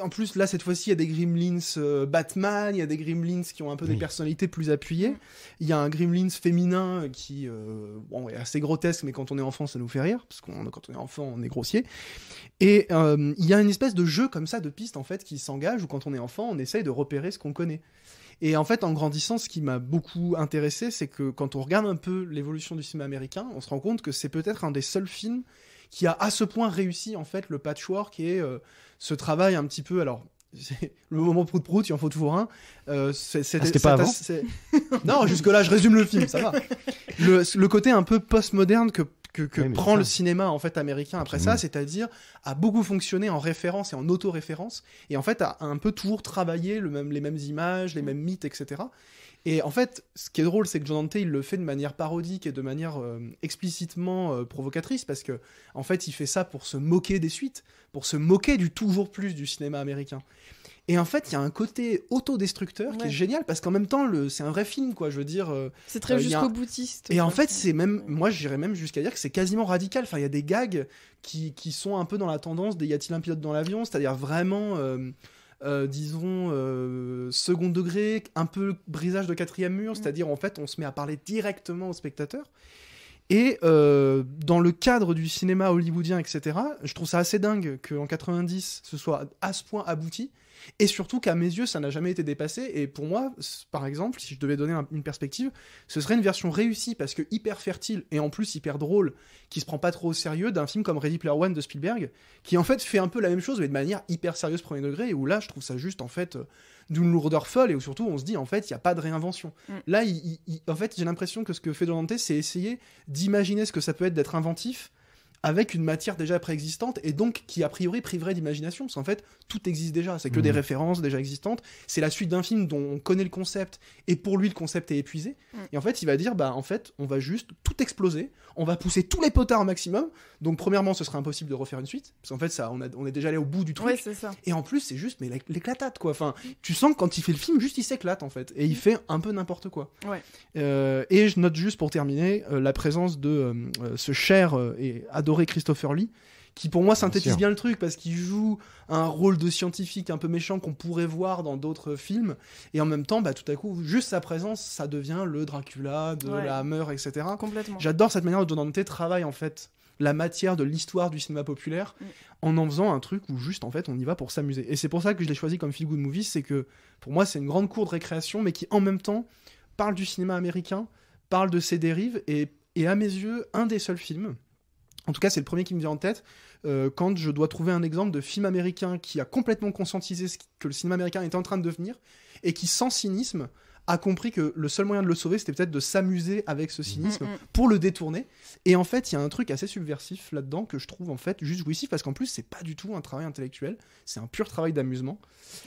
en plus là cette fois-ci il y a des gremlins Batman, il y a des gremlins qui ont un peu des personnalités plus appuyées. Il y a un gremlins féminin qui est assez grotesque, mais quand on est enfant ça nous fait rire parce que quand on est enfant on est grossier. Et il y a une espèce de jeu comme ça de piste en fait qui s'engage où quand on est enfant on essaye de repérer ce qu'on connaît. Et en fait, en grandissant, ce qui m'a beaucoup intéressé, c'est que quand on regarde un peu l'évolution du cinéma américain, on se rend compte que c'est peut-être un des seuls films qui a à ce point réussi en fait le patchwork et ce travail un petit peu, alors le moment prout-prout, il en faut toujours un. C'était pas avant Non, jusque-là, je résume le film, ça va. Le côté un peu post-moderne que Oui, prend c'est le ça. cinéma en fait américain après ça, c'est-à-dire a beaucoup fonctionné en référence et en auto-référence, et en fait a un peu toujours travaillé les mêmes images, les mêmes mythes, etc. Et en fait, ce qui est drôle, c'est que Joe Dante, il le fait de manière parodique et de manière explicitement provocatrice, parce que en fait, il fait ça pour se moquer des suites, pour se moquer du toujours plus du cinéma américain. Et en fait, il y a un côté autodestructeur qui est génial, parce qu'en même temps, c'est un vrai film, quoi. Je veux dire. C'est très il y a jusqu'au boutiste. Et en quoi. fait, c'est même, moi, j'irais même jusqu'à dire que c'est quasiment radical. Enfin, il y a des gags qui sont un peu dans la tendance des Y a-t-il un pilote dans l'avion, c'est-à-dire vraiment, disons, second degré, un peu brisage de quatrième mur, c'est-à-dire en fait, on se met à parler directement au spectateur. Et dans le cadre du cinéma hollywoodien, etc., je trouve ça assez dingue qu'en 90, ce soit à ce point abouti. Et surtout qu'à mes yeux, ça n'a jamais été dépassé. Et pour moi, par exemple, si je devais donner une perspective, ce serait une version réussie, parce que hyper fertile, et en plus hyper drôle, qui se prend pas trop au sérieux, d'un film comme Ready Player One de Spielberg, qui en fait fait un peu la même chose, mais de manière hyper sérieuse premier degré, et où là, je trouve ça juste, en fait, d'une lourdeur folle, et où surtout, on se dit, en fait, il n'y a pas de réinvention. Là, en fait, j'ai l'impression que ce que fait Joe Dante, c'est essayer d'imaginer ce que ça peut être d'être inventif, avec une matière déjà préexistante, et donc qui a priori priverait d'imagination, parce qu'en fait tout existe déjà, c'est que des références déjà existantes, c'est la suite d'un film dont on connaît le concept, et pour lui le concept est épuisé, et en fait il va dire, bah en fait on va juste tout exploser, on va pousser tous les potards au maximum, donc premièrement ce serait impossible de refaire une suite, parce qu'en fait ça, on est déjà allé au bout du truc, Ouais, c'est ça. et en plus c'est juste mais l'éclatate quoi, enfin tu sens que quand il fait le film, juste il s'éclate en fait, et il fait un peu n'importe quoi. Ouais. Et je note juste pour terminer la présence de ce cher et adoré Christopher Lee, qui pour moi synthétise bien le truc, parce qu'il joue un rôle de scientifique un peu méchant qu'on pourrait voir dans d'autres films, et en même temps bah, tout à coup juste sa présence ça devient le Dracula de la Hammer, etc. Complètement. J'adore J'adore cette manière dont Joe Dante travaille en fait la matière de l'histoire du cinéma populaire en faisant un truc où juste en fait on y va pour s'amuser, et c'est pour ça que je l'ai choisi comme feel good movie, c'est que pour moi c'est une grande cour de récréation, mais qui en même temps parle du cinéma américain, parle de ses dérives, et à mes yeux un des seuls films, en tout cas c'est le premier qui me vient en tête, quand je dois trouver un exemple de film américain qui a complètement conscientisé que le cinéma américain était en train de devenir, et qui sans cynisme a compris que le seul moyen de le sauver, c'était peut-être de s'amuser avec ce cynisme pour le détourner. Et en fait, il y a un truc assez subversif là-dedans que je trouve en fait juste jouissif, parce qu'en plus, c'est pas du tout un travail intellectuel, c'est un pur travail d'amusement.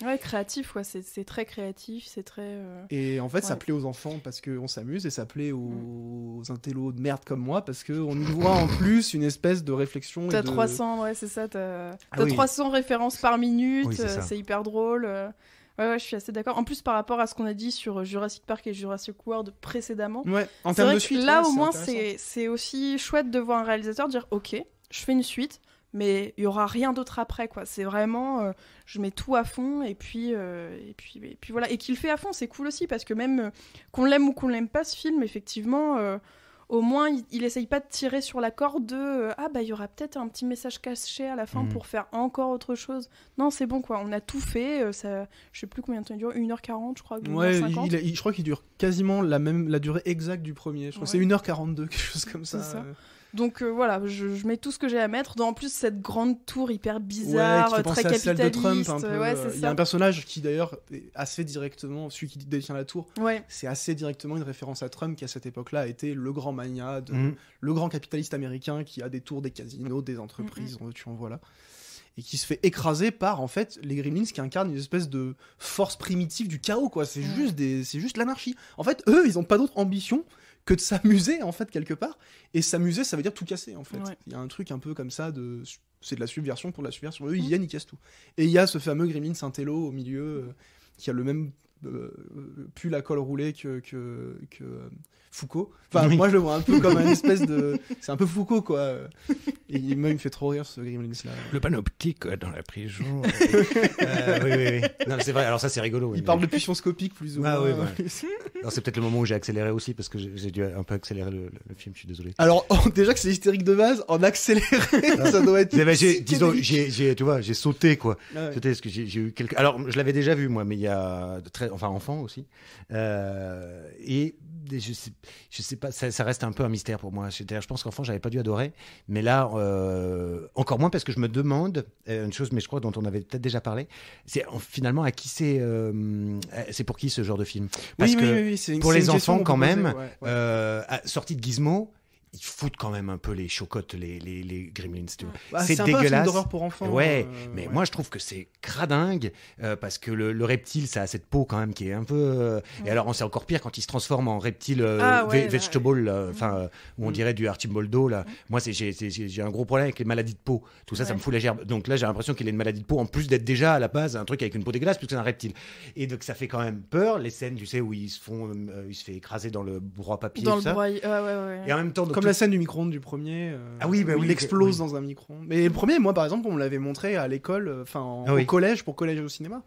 Ouais, créatif, ouais, c'est très créatif, c'est très... Et en fait, ça plaît aux enfants parce qu'on s'amuse, et ça plaît aux intellos de merde comme moi parce qu'on y voit en plus une espèce de réflexion. T'as 300, ouais, c'est ça, t'as 300 références par minute, Oui, c'est hyper drôle. Ouais, je suis assez d'accord. En plus, par rapport à ce qu'on a dit sur Jurassic Park et Jurassic World précédemment, ouais, en termes de suite, là, ouais, au moins, c'est aussi chouette de voir un réalisateur dire « Ok, je fais une suite, mais il y aura rien d'autre après, quoi. » C'est vraiment, je mets tout à fond, et puis voilà. Et qu'il fait à fond, c'est cool aussi, parce que même qu'on l'aime ou qu'on l'aime pas, ce film, effectivement... au moins, il essaye pas de tirer sur la corde de ah bah il y aura peut-être un petit message caché à la fin pour faire encore autre chose. Non, c'est bon quoi, on a tout fait. Ça, je sais plus combien de temps il dure, 1h40 je crois. Ouais, 1h50. je crois qu'il dure quasiment la durée exacte du premier. Je crois que c'est 1h42, quelque chose comme ça. C'est ça. Donc voilà, je mets tout ce que j'ai à mettre. En plus, cette grande tour hyper bizarre, ouais, très capitaliste. Celle de Trump, un peu. Ouais, c'est il y ça. a un personnage qui d'ailleurs est assez directement, celui qui détient la tour, ouais. C'est assez directement une référence à Trump, qui à cette époque-là a été le grand mania, le grand capitaliste américain qui a des tours, des casinos, des entreprises, tu en vois là. Et qui se fait écraser par en fait les Gremlins, qui incarnent une espèce de force primitive du chaos, quoi. C'est juste l'anarchie. En fait, eux, ils ont pas d'autre ambition que de s'amuser en fait quelque part, et s'amuser ça veut dire tout casser en fait. Il y a un truc un peu comme ça c'est de la subversion pour de la subversion. Eux ils viennent, ils cassent tout. Et il y a ce fameux Gremlin Saint-Élo au milieu qui a le même pull à col roulé que Foucault. Enfin moi je le vois un peu comme une espèce de, c'est un peu Foucault quoi. Et moi il me fait trop rire ce Gremlins là. Le panoptique dans la prison. Oui. Non, c'est vrai. Alors ça c'est rigolo. Il parle de pulsion scopique plus ou moins. Ah oui. C'est peut-être le moment où j'ai accéléré aussi, parce que j'ai dû un peu accélérer le film. Je suis désolé. Alors déjà que c'est hystérique de base, en accéléré, ça doit être. Disons, tu vois, j'ai sauté quoi. Ouais. Sauté parce que j'ai eu quelques. Alors je l'avais déjà vu moi, mais il y a enfant aussi. Et je sais pas, ça reste un peu un mystère pour moi. C'est-à-dire, je pense qu'enfant, j'avais pas dû adorer, mais là, encore moins parce que je me demande une chose, mais je crois dont on avait peut-être déjà parlé. C'est finalement à qui c'est pour qui ce genre de film? Parce que c'est pour c'est les une question enfants, qu'on quand peut même, poser, ouais. sortie de Gizmo. Ils foutent quand même un peu les chocottes, les Gremlins. Tu vois. Bah, c'est un peu un film dégueulasse. d'horreur pour enfants. Ouais, mais moi je trouve que c'est cradingue parce que le reptile, ça a cette peau quand même qui est un peu. Et alors, c'est encore pire quand il se transforme en reptile vegetable, où on dirait du Archimboldo. Là. Moi, j'ai un gros problème avec les maladies de peau. Tout ça, ça me fout la gerbe. Donc là, j'ai l'impression qu'il a une maladie de peau en plus d'être déjà à la base un truc avec une peau dégueulasse puisque c'est un reptile. Et donc, ça fait quand même peur les scènes, tu sais, où il se fait écraser dans le broie papier. Dans tout le ça. broie. Ouais. Et en même temps, Comme la scène du micro-ondes du premier. Où il explose dans un micro-ondes. Mais le premier, moi par exemple, on me l'avait montré à l'école, au collège, pour collège au cinéma.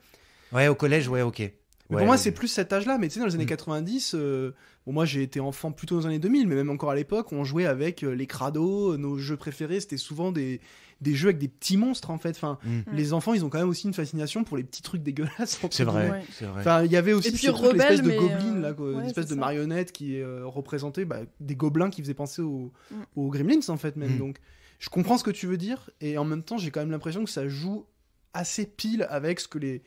Ouais, au collège, ouais, ok. Mais pour moi, c'est plus cet âge-là. Mais tu sais, dans les années 90, moi j'ai été enfant plutôt dans les années 2000, mais même encore à l'époque, on jouait avec les crados. Nos jeux préférés, c'était souvent des jeux avec des petits monstres en fait. Enfin, les enfants, ils ont quand même aussi une fascination pour les petits trucs dégueulasses. C'est vrai, Ouais. c'est vrai. Enfin, il y avait aussi puis ce truc, l'espèce de rebelle, gobelin, là, ouais, une espèce c'est de ça. marionnette qui représentait des gobelins qui faisaient penser aux Gremlins en fait même. Donc, je comprends ce que tu veux dire et en même temps, j'ai quand même l'impression que ça joue assez pile avec ce que les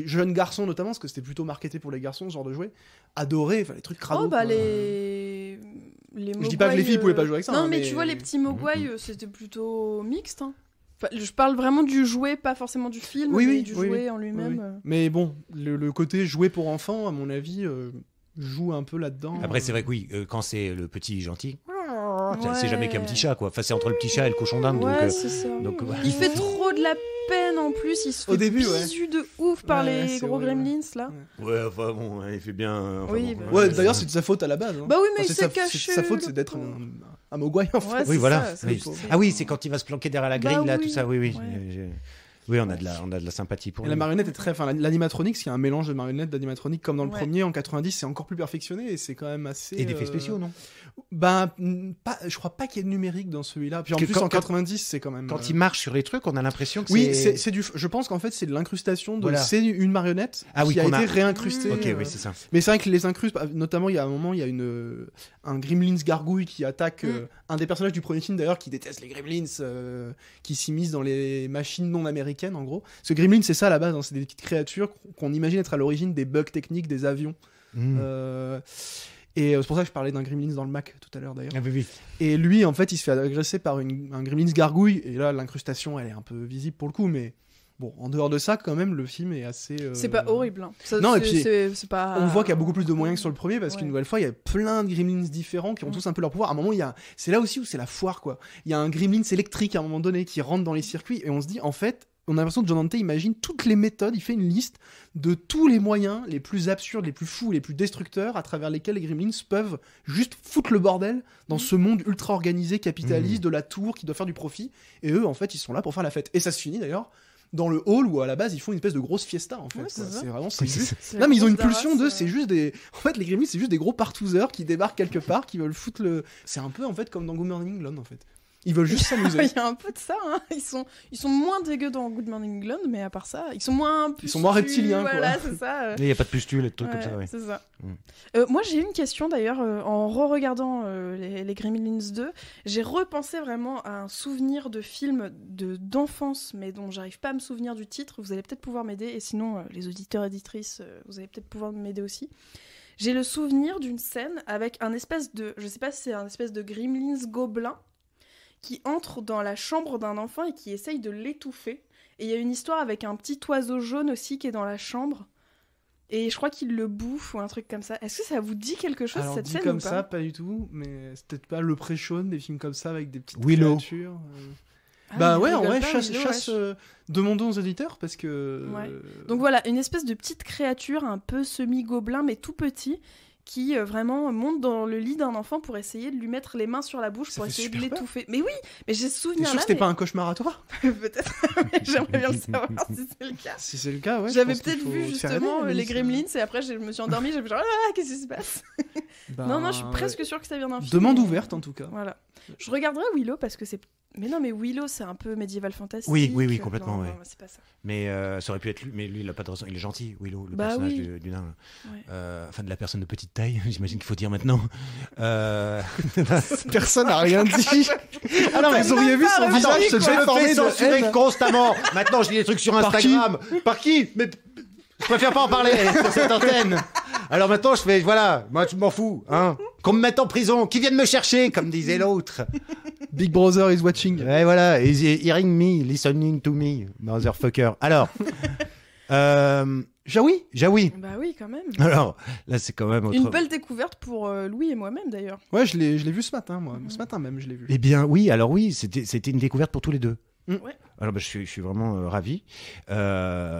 jeunes garçons notamment, parce que c'était plutôt marketé pour les garçons ce genre de jouet, adoraient, enfin les trucs crados. Oh bah quoi. les Je dis pas que les filles pouvaient pas jouer avec ça. Non hein, mais tu vois les petits mogwai c'était plutôt mixte. Hein. Enfin, je parle vraiment du jouet, pas forcément du film, mais du jouet en lui-même. Oui. Mais bon, le côté jouet pour enfants, à mon avis, joue un peu là-dedans. Après, c'est vrai que oui, quand c'est le petit gentil, Ouais. c'est jamais qu'un petit chat, quoi. Enfin, c'est entre le petit chat et le cochon d'Inde. Ouais, donc, c'est ça. voilà. Il fait trop de la peine en plus, il se fait Au début, bisu de ouf par Ouais, les c'est gros horrible. gremlins là. Ouais, enfin bon, il fait bien. Enfin, Oui, bon, bah, Ouais, d'ailleurs, c'est de sa faute à la base. Hein. Bah oui, mais Enfin, il c'est s'est sa- caché. Sa faute, le c'est d'être pauvre. un mogwai en fait. Ouais, oui, c'est voilà. ça, c'est Oui. le pauvre. Ah oui, c'est quand il va se planquer derrière la grille, Bah là, oui. tout ça. Oui, oui. Ouais. Oui, on a de la sympathie pour Et lui. la marionnette est très. Enfin, l'animatronique, qui est un mélange de marionnette d'animatronique comme dans le Ouais. premier en 90, c'est encore plus perfectionné et c'est quand même assez. Et d'effets spéciaux, non? Je crois pas qu'il y ait de numérique dans celui-là. Puis en Parce que plus, quand- en 90, c'est quand même. Quand il marche sur les trucs, on a l'impression que Oui, c'est. je pense qu'en fait, c'est de l'incrustation de. Voilà. C'est une marionnette Ah oui, qui a qu'on a- été réincrustée. Ok, euh, oui, c'est ça. Mais c'est vrai que les incrustes, notamment, il y a un moment, il y a un Gremlins gargouille qui attaque un des personnages du premier film d'ailleurs qui déteste les Gremlins, qui s'immisce dans les machines non américaines en gros. Ce Gremlins, c'est ça à la base, hein, c'est des petites créatures qu'on imagine être à l'origine des bugs techniques des avions. Mm. C'est pour ça que je parlais d'un Gremlins dans le Mac tout à l'heure d'ailleurs. Ah oui, oui. Et lui, en fait, il se fait agresser par un Gremlins gargouille, et là, l'incrustation, elle est un peu visible pour le coup, mais bon, en dehors de ça, quand même, le film est assez. C'est pas horrible. Hein. Ça, Non, et c'est- puis, c'est pas. On voit qu'il y a beaucoup plus de moyens que sur le premier parce Ouais. qu'une nouvelle fois, il y a plein de gremlins différents qui ont tous un peu leur pouvoir. À un moment, c'est là aussi où c'est la foire, quoi. Il y a un gremlins électrique à un moment donné qui rentre dans les circuits et on se dit, en fait, on a l'impression que John Dante imagine toutes les méthodes, il fait une liste de tous les moyens les plus absurdes, les plus fous, les plus destructeurs à travers lesquels les gremlins peuvent juste foutre le bordel dans ce monde ultra organisé, capitaliste, de la tour qui doit faire du profit. Et eux, en fait, ils sont là pour faire la fête. Et ça se finit d'ailleurs dans le hall où à la base ils font une espèce de grosse fiesta en fait. Ouais, c'est quoi. ça. C'est vraiment, c'est Oui, juste. C'est Non mais ils ont une grosse pulsion d'Arras, c'est juste des. En fait les gremlins c'est juste des gros partouzeurs qui débarquent quelque part, qui veulent foutre le. C'est un peu en fait comme dans Good Morning England en fait. Ils veulent juste s'amuser. Il y a un peu de ça, hein. Ils sont moins dégueux dans Good Morning England, mais à part ça, ils sont moins Ils sont moins reptiliens, quoi. Voilà, c'est ça. Il n'y a pas de pustules, des trucs comme ça, Ouais, ouais. c'est ça. Mm. Moi, j'ai une question d'ailleurs, en re-regardant les Gremlins 2, j'ai repensé vraiment à un souvenir de film d'enfance, mais dont j'arrive pas à me souvenir du titre. Vous allez peut-être pouvoir m'aider, et sinon, les auditeurs et auditrices, vous allez peut-être pouvoir m'aider aussi. J'ai le souvenir d'une scène avec un espèce de, je sais pas si c'est un espèce de Gremlins gobelin qui entre dans la chambre d'un enfant et qui essaye de l'étouffer. Et il y a une histoire avec un petit oiseau jaune aussi qui est dans la chambre. Et je crois qu'il le bouffe ou un truc comme ça. Est-ce que ça vous dit quelque chose, Alors cette dit scène comme ou pas ça, pas du tout, mais c'est peut-être pas le pré-Shaun, des films comme ça avec des petites Willow. créatures. Ah, Bah mais ouais, en rigole vrai, pas, chasse, Willow, wesh. demandons aux auditeurs parce que. Ouais. Donc voilà, une espèce de petite créature un peu semi-gobelin, mais tout petit, qui vraiment monte dans le lit d'un enfant pour essayer de lui mettre les mains sur la bouche Ça pour fait essayer de super peur. l'étouffer. Mais oui, mais j'ai ce T'es souvenir sûr là. que c'était pas un cauchemar à toi Peut-être, mais j'aimerais bien le savoir si c'est le cas. Si c'est le cas, ouais. je J'avais pense qu'il peut-être faut vu se faire justement aider, les Alice. Gremlins et après je me suis endormie, j'ai fait genre ah qu'est-ce qui se passe. Ben, Non, je suis presque sûre que ça vient d'un film. Demande mais- ouverte en tout cas. Voilà. Je regarderai Willow parce que c'est Mais non, mais Willow, c'est un peu médiéval fantastique. Oui, complètement, Non, ouais. non, c'est pas ça. Mais ça aurait pu être lui, mais lui, il a pas de raison. Il est gentil, Willow, le Bah personnage oui. du nain. Ouais. Enfin, de la personne de petite taille, j'imagine qu'il faut dire maintenant. Personne n'a rien dit. Ah non, mais Vous auriez vu son Attends, visage se je me fais déformer de censurer haine. constamment. Maintenant, je lis des trucs sur Par qui Instagram. Par qui? Mais je préfère pas en parler sur cette antenne. Alors maintenant, je fais, voilà, moi, je m'en fous, hein. Qu'on me mette en prison, qu'ils viennent me chercher, comme disait l'autre. Big Brother is watching. Ouais, voilà, hearing me, listening to me, motherfucker. Alors, Jaoui. Bah oui, quand même. Alors, là, c'est quand même autre... Une belle découverte pour Louis et moi-même, d'ailleurs. Ouais, je l'ai vu ce matin, moi. Ce matin même, je l'ai vu. Eh bien, oui, alors oui, c'était une découverte pour tous les deux. Ouais. Alors, bah, je suis vraiment ravi,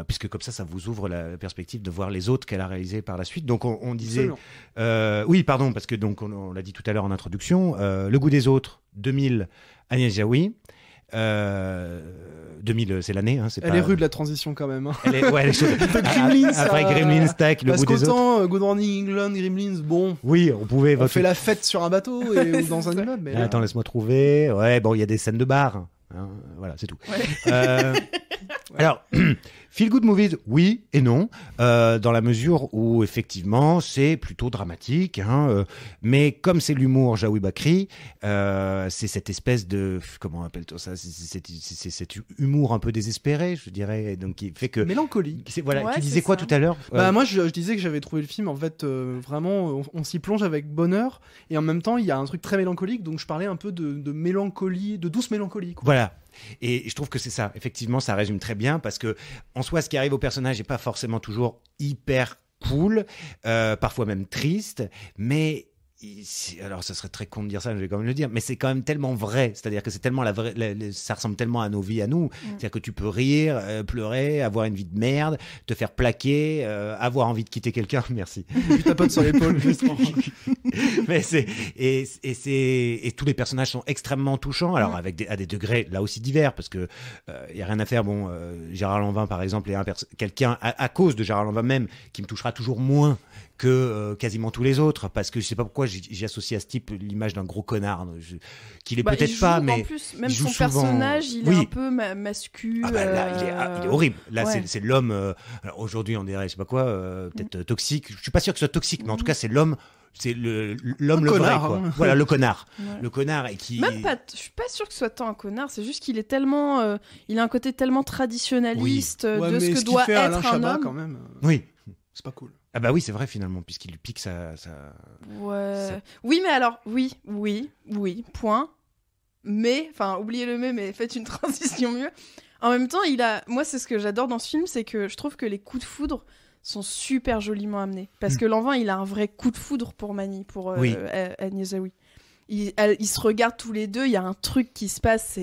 puisque comme ça vous ouvre la perspective de voir les autres qu'elle a réalisés par la suite. Donc, on disait... oui, pardon, parce que donc on l'a dit tout à l'heure en introduction, Le goût des autres, 2000, Agnès Jaoui. 2000, c'est l'année. Hein, Elle est rude, la transition, quand même. Hein. Elle est chaude. Gremlins, Après Gremlins, tac, Le Parce goût des autres. qu'autant Good Morning England, Gremlins, bon, Oui, on pouvait... on fait la fête sur un bateau ou dans un immeuble. Mais là- Attends, laisse-moi trouver. Ouais, bon, il y a des scènes de bar. Hein, voilà, c'est tout. Ouais. Alors, feel good movies, oui et non, dans la mesure où effectivement c'est plutôt dramatique, hein, mais comme c'est l'humour Jaoui Bakri, c'est cette espèce de, comment appelle-t-on ça, c'est cet humour un peu désespéré, je dirais, donc qui fait que mélancolique. voilà. Ouais, Tu disais c'est quoi ça. tout à l'heure? Bah moi je disais que j'avais trouvé le film en fait vraiment on s'y plonge avec bonheur et en même temps il y a un truc très mélancolique, donc je parlais un peu de mélancolie, de douce mélancolie, quoi. Voilà. Et je trouve que c'est ça. Effectivement, ça résume très bien parce que, en soi, ce qui arrive au personnage n'est pas forcément toujours hyper cool, parfois même triste, mais alors ça serait très con de dire ça, je vais quand même le dire, mais c'est quand même tellement vrai, c'est-à-dire que c'est tellement ça ressemble tellement à nos vies à nous, c'est-à-dire que tu peux rire, pleurer, avoir une vie de merde, te faire plaquer, avoir envie de quitter quelqu'un, merci. Tu tapotes sur l'épaule justement. Mais et tous les personnages sont extrêmement touchants, alors à des degrés là aussi divers, parce que y a rien à faire. Bon, Gérard Lanvin par exemple est quelqu'un à cause de Gérard Lanvin même qui me touchera toujours moins que quasiment tous les autres, parce que je sais pas pourquoi j'ai associé à ce type l'image d'un gros connard, qu'il est peut-être pas, mais en plus, même il joue son souvent... personnage, il est un peu masculin. Ah bah là, il est horrible. Là, ouais. c'est l'homme. Alors aujourd'hui, on dirait, je sais pas quoi, peut-être toxique. Je suis pas sûr que ce soit toxique, mais en tout cas, c'est l'homme. C'est l'homme le connard, vrai, quoi. hein. Voilà, le connard. Ouais. Le connard et qui. Même pas, je suis pas sûre que ce soit tant un connard, c'est juste qu'il est tellement. Il a un côté tellement traditionnaliste Ouais, de mais ce que qu'il doit fait être Alain un Chabat, homme. quand même, Oui. c'est pas cool. Ah bah oui, c'est vrai finalement, puisqu'il lui pique Ouais. Ça- Oui, mais alors, oui, point. Mais, enfin, oubliez le mais faites une transition mieux. En même temps, moi, c'est ce que j'adore dans ce film, c'est que je trouve que les coups de foudre sont super joliment amenés. Parce que Lanvin, il a un vrai coup de foudre pour Mani, pour Oui. Agnès Jaoui. Ils se regardent tous les deux, il y a un truc qui se passe,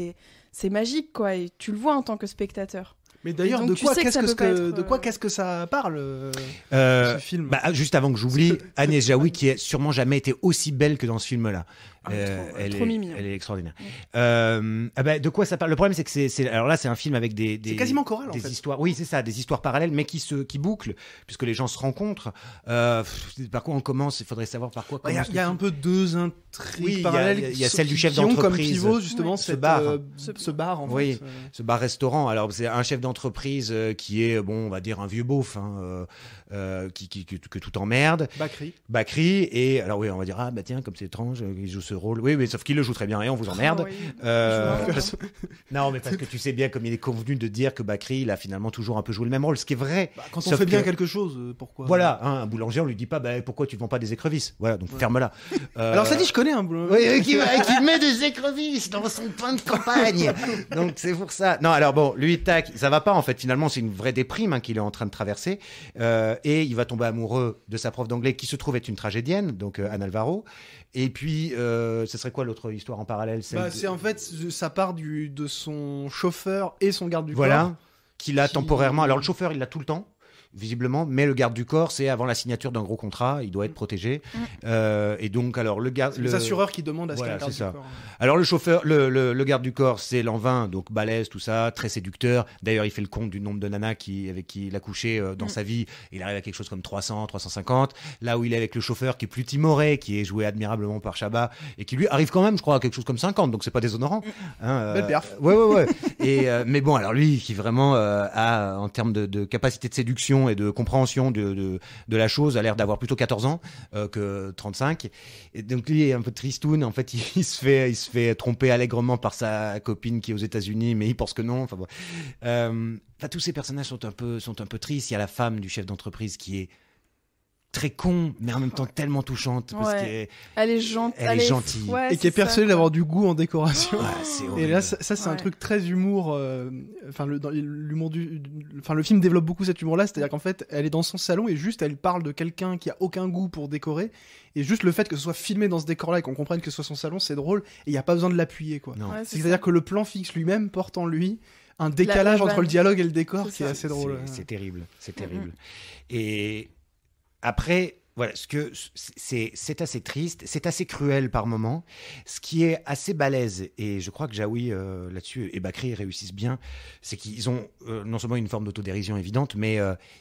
c'est magique, quoi, et tu le vois en tant que spectateur. Mais d'ailleurs, donc, de tu quoi sais que ça peut pas être, de quoi qu'est-ce que ça parle ce film? Bah, juste avant que j'oublie, Agnès Jaoui qui a sûrement jamais été aussi belle que dans ce film-là. Trop mimi. Elle est extraordinaire. Bah, de quoi ça parle? Le problème, c'est que alors là, c'est un film avec des C'est quasiment choral, en des fait. histoires. Oui, c'est ça, des histoires parallèles, mais qui bouclent, puisque les gens se rencontrent. Par quoi on commence? Il faudrait savoir par quoi. Il y a un peu deux intrigues Oui, parallèles. il y a celle du chef qui ont comme d'entreprise. pivot justement Ouais. Ce bar. ce bar en Oui. fait. Ce bar-restaurant. Alors, c'est un chef d'entreprise qui est, bon, on va dire un vieux beauf, hein, que tout emmerde. Bakri. Et alors, oui, on va dire, ah, bah tiens, comme c'est étrange, il joue ce rôle. Oui, mais sauf qu'il le joue très bien et on vous emmerde. Ah oui. Non, mais parce que tu sais bien, comme il est convenu de dire que Bakri, il a finalement toujours un peu joué le même rôle, ce qui est vrai. Bah, quand on Sauf fait bien que- quelque chose, pourquoi? Voilà, hein, un boulanger, on lui dit pas, bah, pourquoi tu vends pas des écrevisses? Voilà, donc Ouais. ferme-la. Alors ça dit, je connais un boulanger. Oui, qui met des écrevisses dans son pain de campagne. Donc c'est pour ça. Non, alors bon, lui, tac, ça va pas en fait. Finalement, c'est une vraie déprime, hein, qu'il est en train de traverser. Et il va tomber amoureux de sa prof d'anglais qui se trouve être une tragédienne, donc Anne Alvaro. Et puis, ce serait quoi l'autre histoire en parallèle? Celle Bah, de- c'est en fait, ça part de son chauffeur et son garde du corps. Voilà, qu'il a Qui- temporairement. Alors le chauffeur, il l'a tout le temps. visiblement, mais le garde du corps, c'est avant la signature d'un gros contrat, il doit être protégé. Et donc, alors, les assureurs qui demandent à ce Voilà, qu'il y ait un c'est garde ça. du corps. Alors le chauffeur, le garde du corps, c'est Lanvin, donc balèze, tout ça, très séducteur. D'ailleurs, il fait le compte du nombre de nanas avec qui il a couché dans sa vie. Il arrive à quelque chose comme 300, 350. Là où il est avec le chauffeur, qui est plus timoré, qui est joué admirablement par Chabat, et qui lui arrive quand même, je crois, à quelque chose comme 50. Donc c'est pas déshonorant. Belle perf. Ouais. Et mais bon, alors lui, qui vraiment a, en termes de capacité de séduction et de compréhension de la chose, a l'air d'avoir plutôt 14 ans que 35. Et donc lui est un peu tristoun. En fait, il se fait tromper allègrement par sa copine qui est aux États-Unis, mais il pense que non. Enfin, bon. Tous ces personnages sont un peu tristes. Il y a la femme du chef d'entreprise qui est très con, mais en même temps tellement touchante parce Ouais. Elle est gentille. Ouais, Et qui est persuadée d'avoir du goût en décoration. Ouais, c'est Et horrible. là, ça c'est un Ouais. truc très humour. Dans l'humour le film développe beaucoup cet humour-là, c'est-à-dire qu'en fait, elle est dans son salon et juste elle parle de quelqu'un qui a aucun goût pour décorer. Et juste le fait que ce soit filmé dans ce décor-là et qu'on comprenne que ce soit son salon, c'est drôle. Et il n'y a pas besoin de l'appuyer, quoi. Non. Ouais, C'est-à-dire que le plan fixe lui-même porte en lui un décalage la entre le vanne. dialogue et le décor C'est qui est ça. assez drôle. C'est terrible, c'est terrible. Et après, voilà, c'est assez triste, c'est assez cruel par moments. Ce qui est assez balèze, et je crois que Jaoui là-dessus et Bakri réussissent bien, c'est qu'ils ont non seulement une forme d'autodérision évidente, mais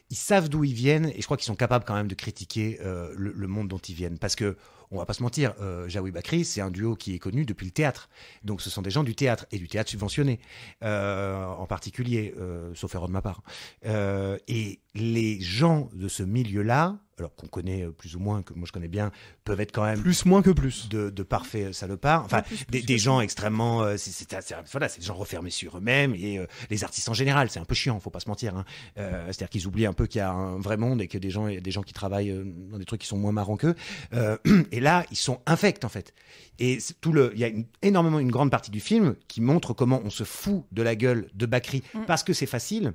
ils savent d'où ils viennent, et je crois qu'ils sont capables quand même de critiquer le monde dont ils viennent. Parce que, on va pas se mentir, Jaoui Bakri, c'est un duo qui est connu depuis le théâtre. Donc ce sont des gens du théâtre, et du théâtre subventionné, en particulier, sauf erreur de ma part. Et les gens de ce milieu-là, alors qu'on connaît plus ou moins, que moi je connais bien, peuvent être quand même Plus, moins que plus. de parfaits salopards. Enfin, des gens extrêmement... c'est des gens refermés sur eux-mêmes, et les artistes en général, c'est un peu chiant, faut pas se mentir. Hein. C'est-à-dire qu'ils oublient un peu qu'il y a un vrai monde et que il y a des gens qui travaillent dans des trucs qui sont moins marrants qu'eux. Et là, ils sont infects, en fait. Et il y a énormément une grande partie du film qui montre comment on se fout de la gueule de Bakri parce que c'est facile.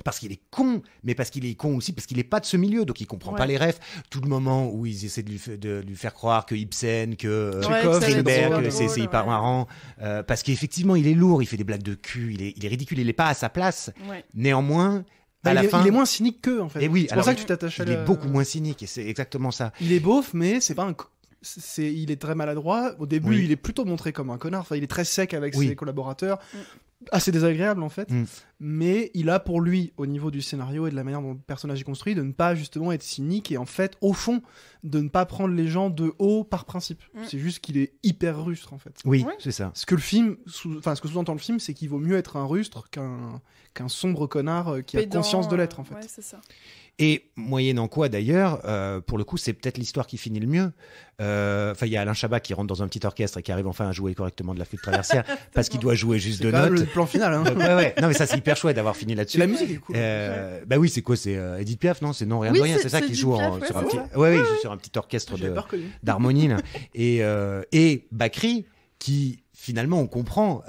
Parce qu'il est con, mais parce qu'il est con aussi, parce qu'il n'est pas de ce milieu, donc il comprend pas les refs. Tout le moment où ils essaient de lui faire croire que Ibsen, que Tchekhov, Strindberg, c'est c'est hyper marrant. Parce qu'effectivement, il est lourd, il fait des blagues de cul, il est ridicule, il n'est pas à sa place. Ouais. Néanmoins, à la il fin... est moins cynique qu'eux, en fait. Et oui, c'est pour alors, ça que tu t'attaches à il est beaucoup moins cynique, et c'est exactement ça. Il est beauf, mais c'est pas un. Il est très maladroit. Au début, Oui. il est plutôt montré comme un connard. Enfin, il est très sec avec Oui. ses collaborateurs. Assez désagréable, en fait. Mais il a pour lui, au niveau du scénario et de la manière dont le personnage est construit, de ne pas justement être cynique et en fait, au fond, de ne pas prendre les gens de haut par principe. C'est juste qu'il est hyper rustre, en fait. Oui, Ouais. c'est ça. Ce que sous-entend le film, c'est qu'il vaut mieux être un rustre qu'un sombre connard qui a Pédant, conscience de l'être, en fait. Ouais, c'est ça. Et moyennant quoi d'ailleurs, pour le coup, c'est peut-être l'histoire qui finit le mieux. Enfin, il y a Alain Chabat qui rentre dans un petit orchestre et qui arrive enfin à jouer correctement de la flûte traversière parce qu'il doit jouer juste C'est deux quand même notes. le plan final, hein. Ouais. Non, mais ça, c'est hyper chouette d'avoir fini là-dessus. Et la musique est cool. Bah oui, c'est quoi? C'est Edith Piaf, non? C'est non, rien Oui, de rien. C'est ça c'est qui Edith joue Piaf, ouais, sur un c'est petit, ça. ouais, il joue sur un petit orchestre J'avais pas reconnu. d'harmonie. Là. Et Bakri, qui finalement, on comprend,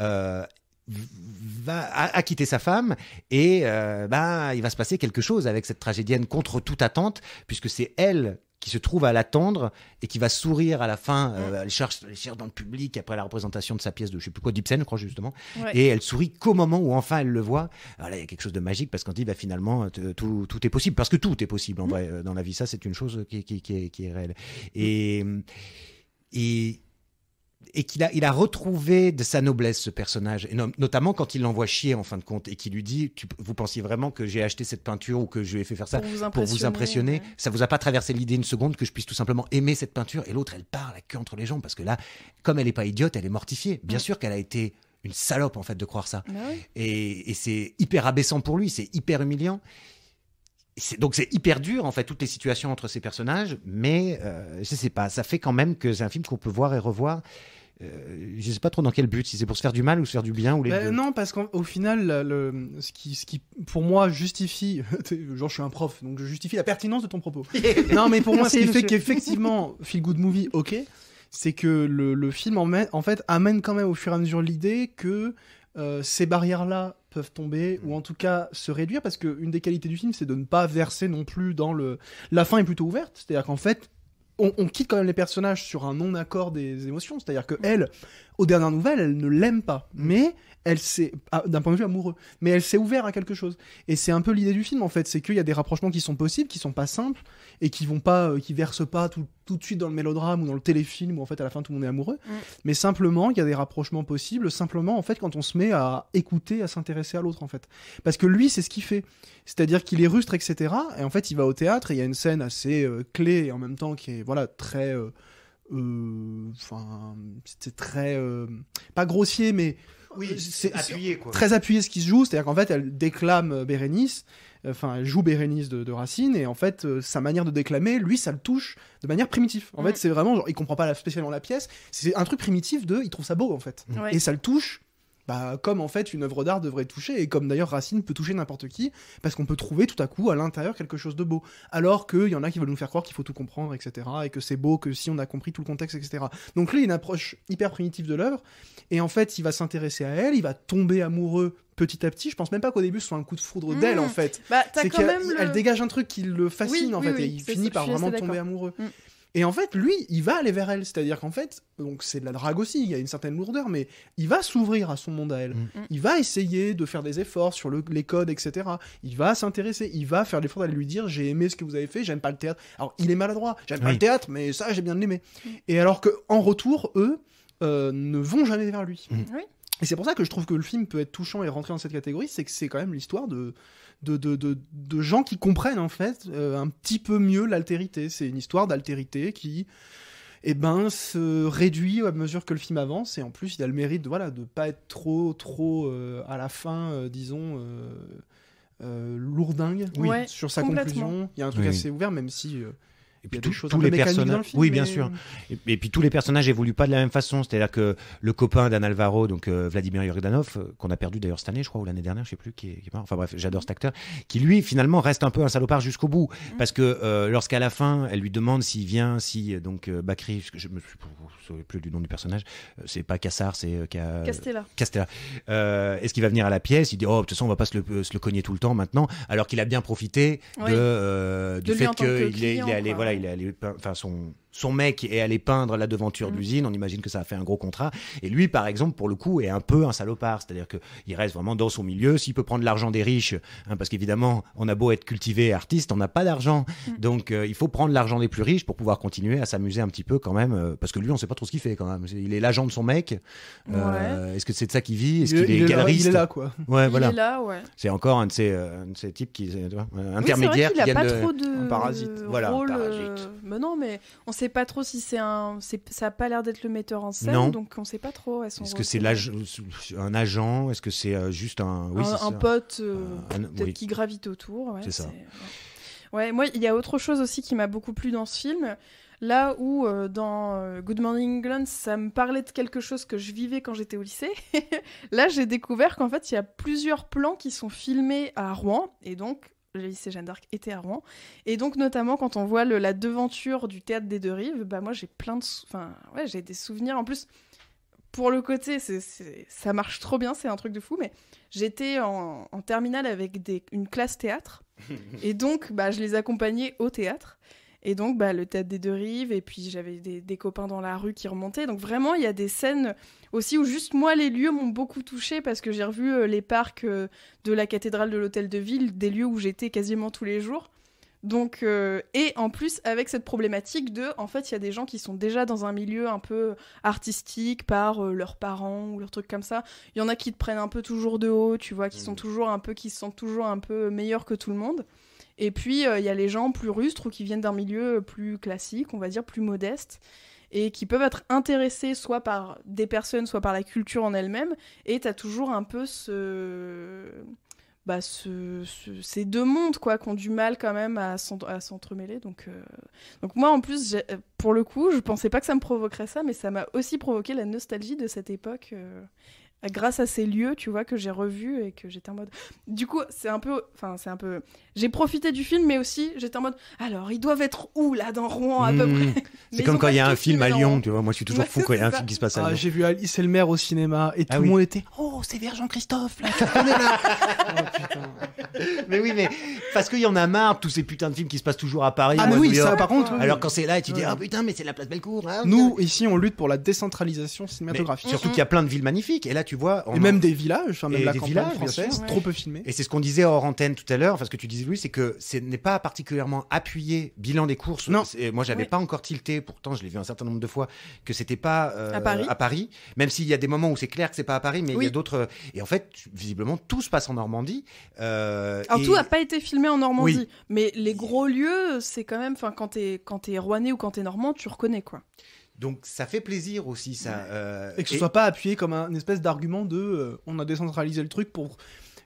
a quitté sa femme et il va se passer quelque chose avec cette tragédienne contre toute attente, puisque c'est elle qui se trouve à l'attendre et qui va sourire à la fin. Elle cherche dans le public après la représentation de sa pièce de je sais plus quoi, d'Ibsen, je crois justement. Ouais. Et elle sourit qu'au moment où enfin elle le voit. Alors là, il y a quelque chose de magique parce qu'on dit finalement tout est possible, parce que tout est possible en vrai dans la vie. Ça, c'est une chose qui est réelle. Et qu'il a retrouvé de sa noblesse, ce personnage, et notamment quand il l'envoie chier en fin de compte et qu'il lui dit vous pensiez vraiment que j'ai acheté cette peinture ou que je lui ai fait faire ça pour vous impressionner, ouais. ça vous a pas traversé l'idée une seconde que je puisse tout simplement aimer cette peinture? Et l'autre, elle part la queue entre les jambes parce que là, comme elle est pas idiote, elle est mortifiée. Bien sûr qu'elle a été une salope en fait de croire ça. Bah oui. Et c'est hyper abaissant pour lui, c'est hyper humiliant. Donc c'est hyper dur en fait toutes les situations entre ces personnages, mais je sais pas, ça fait quand même que c'est un film qu'on peut voir et revoir. Je sais pas trop dans quel but, si c'est pour se faire du mal ou se faire du bien ou les deux. Non, parce qu'au final, ce qui pour moi justifie, genre je suis un prof, donc je justifie la pertinence de ton propos. Non, mais pour moi, ce qui fait qu'effectivement, Feel Good Movie, ok, c'est que le film en fait amène quand même au fur et à mesure l'idée que ces barrières-là peuvent tomber, ou en tout cas se réduire, parce qu'une des qualités du film, c'est de ne pas verser non plus dans le... La fin est plutôt ouverte, c'est-à-dire qu'en fait, on quitte quand même les personnages sur un non-accord des émotions, c'est-à-dire que elle, aux dernières nouvelles, elle ne l'aime pas, mais elle s'est, d'un point de vue amoureux, mais elle s'est ouverte à quelque chose. Et c'est un peu l'idée du film, en fait, c'est qu'il y a des rapprochements qui sont possibles, qui sont pas simples, et qui vont pas, qui versent pas tout de suite dans le mélodrame ou dans le téléfilm où en fait à la fin tout le monde est amoureux, mais simplement il y a des rapprochements possibles, simplement en fait quand on se met à écouter, à s'intéresser à l'autre en fait. Parce que lui c'est ce qu'il fait, c'est-à-dire qu'il est rustre etc. Et en fait il va au théâtre et il y a une scène assez clé et en même temps qui est voilà très, enfin c'est très pas grossier mais Oui, c'est appuyé, quoi. Très appuyé ce qui se joue, c'est-à-dire qu'en fait elle déclame Bérénice, enfin elle joue Bérénice de Racine, et en fait sa manière de déclamer, lui ça le touche de manière primitive. En fait c'est vraiment, genre, il comprend pas spécialement la pièce, c'est un truc primitif il trouve ça beau en fait. Et ça le touche, bah, comme en fait une œuvre d'art devrait toucher, et comme d'ailleurs Racine peut toucher n'importe qui, parce qu'on peut trouver tout à coup à l'intérieur quelque chose de beau, alors qu'il y en a qui veulent nous faire croire qu'il faut tout comprendre, etc., et que c'est beau que si on a compris tout le contexte, etc. Donc là il y a une approche hyper primitive de l'œuvre, et en fait il va s'intéresser à elle, il va tomber amoureux petit à petit. Je pense même pas qu'au début ce soit un coup de foudre d'elle en fait. Bah, c'est qu'elle dégage un truc qui le fascine en fait, et il finit par vraiment tomber amoureux. Et en fait, lui, il va aller vers elle. C'est-à-dire qu'en fait, donc c'est de la drague aussi, il y a une certaine lourdeur, mais il va s'ouvrir à son monde à elle. Il va essayer de faire des efforts sur les codes, etc. Il va s'intéresser, il va faire l'effort d'aller lui dire « j'ai aimé ce que vous avez fait, j'aime pas le théâtre ». Alors, il est maladroit, j'aime pas le théâtre, mais ça, j'ai bien aimé. Et alors qu'en retour, eux ne vont jamais vers lui. Et c'est pour ça que je trouve que le film peut être touchant et rentrer dans cette catégorie, c'est que c'est quand même l'histoire de gens qui comprennent en fait un petit peu mieux l'altérité. C'est une histoire d'altérité qui se réduit à mesure que le film avance, et en plus il a le mérite de pas être trop à la fin disons lourdingue sur sa conclusion. Il y a un truc assez ouvert, même si et puis tous les personnages, oui, bien sûr. Et puis tous les personnages évoluent pas de la même façon. C'est-à-dire que le copain d'Anne Alvaro, donc Vladimir Yordanov, qu'on a perdu d'ailleurs cette année, je crois, ou l'année dernière, je sais plus, qui est mort. Enfin bref, j'adore cet acteur, qui lui finalement reste un peu un salopard jusqu'au bout, parce que lorsqu'à la fin, elle lui demande s'il vient, donc Bakri, je me souviens plus du nom du personnage, c'est pas Cassar, c'est Castella. Est-ce qu'il va venir à la pièce? Il dit de toute façon on va pas se le cogner tout le temps maintenant, alors qu'il a bien profité du fait qu'il est allé il est allé son mec est allé peindre la devanture d'usine, on imagine que ça a fait un gros contrat, et lui par exemple pour le coup est un peu un salopard, c'est-à-dire qu'il reste vraiment dans son milieu, s'il peut prendre l'argent des riches, parce qu'évidemment on a beau être cultivé artiste, on n'a pas d'argent, donc il faut prendre l'argent des plus riches pour pouvoir continuer à s'amuser un petit peu quand même, parce que lui on sait pas trop ce qu'il fait quand même, il est l'agent de son mec, est-ce que c'est de ça qu'il vit, est-ce qu'il est galeriste, il est là quoi, il est là, c'est encore un de ces types qui intermédiaires, qui viennent de... un parasite, rôle, mais non, mais on sait pas trop si ça a pas l'air d'être le metteur en scène, donc on sait pas trop. Est-ce que c'est un agent, est-ce que c'est juste un pote qui gravite autour, c'est ça. Ouais, moi il y a autre chose aussi qui m'a beaucoup plu dans ce film. Là où dans Good Morning England, ça me parlait de quelque chose que je vivais quand j'étais au lycée, là j'ai découvert qu'en fait il y a plusieurs plans qui sont filmés à Rouen, et donc le lycée Jeanne d'Arc était à Rouen, et donc notamment quand on voit la devanture du théâtre des Deux Rives, bah moi j'ai j'ai des souvenirs. En plus, pour le côté, ça marche trop bien, c'est un truc de fou, mais j'étais en terminale avec une classe théâtre, et donc je les accompagnais au théâtre. Et donc, le théâtre des Deux Rives, et puis j'avais des copains dans la rue qui remontaient. Donc vraiment, il y a des scènes aussi où juste moi, les lieux m'ont beaucoup touchée, parce que j'ai revu les parcs de la cathédrale de l'Hôtel de Ville, des lieux où j'étais quasiment tous les jours. Donc, et en plus, avec cette problématique en fait, il y a des gens qui sont déjà dans un milieu un peu artistique par leurs parents ou leurs trucs comme ça. Il y en a qui te prennent un peu toujours de haut, tu vois, qui se sentent toujours un peu meilleurs que tout le monde. Et puis, il y a les gens plus rustres ou qui viennent d'un milieu plus classique, on va dire, plus modeste, et qui peuvent être intéressés soit par des personnes, soit par la culture en elle-même. Et t'as toujours un peu ces deux mondes, quoi, qui ont du mal quand même à s'entremêler. Donc moi, en plus, pour le coup, je pensais pas que ça me provoquerait ça, mais ça m'a aussi provoqué la nostalgie de cette époque... grâce à ces lieux, tu vois, que j'ai revus et que j'étais en mode... Du coup, c'est un peu... J'ai profité du film, mais aussi, j'étais en mode... Alors, ils doivent être où, là, dans Rouen, à peu près? C'est comme quand il y a un film à Lyon, tu vois. Moi, je suis toujours fou quand il y a un film qui se passe à Lyon. J'ai vu Alice et le maire au cinéma, et tout le monde était... Oh, c'est vers Jean-Christophe, là, tu connais là. Oh, putain. Mais oui, mais parce qu'il y en a marre, tous ces putains de films qui se passent toujours à Paris. Ah, ou mais à oui, New York. ça, par contre. oui. Alors quand c'est là, et tu dis, Ouais. ah putain, mais c'est la place Bellecour. Ah, Nous, ici, on lutte pour la décentralisation mais cinématographique. surtout qu'il y a plein de villes magnifiques. Et là, tu vois. Et même des villages, enfin, même Et la des campagne villages, bien française, sûr. trop peu filmée. Et c'est ce qu'on disait hors antenne tout à l'heure, enfin ce que tu disais Louis, c'est que ce n'est pas particulièrement appuyé, bilan des courses. Non. Moi j'avais Oui. pas encore tilté, pourtant je l'ai vu un certain nombre de fois, que c'était pas À Paris. même s'il y a des moments où c'est clair que c'est pas à Paris, mais il y Oui. a d'autres... Et en fait, visiblement, tout se passe en Normandie. Alors et- tout n'a pas été filmé en Normandie, Oui. mais les gros lieux, c'est quand même, enfin quand t'es rouennais ou quand t'es normand, tu reconnais quoi. Donc ça fait plaisir aussi, ça. Et que ce soit pas appuyé comme une espèce d'argument de on a décentralisé le truc pour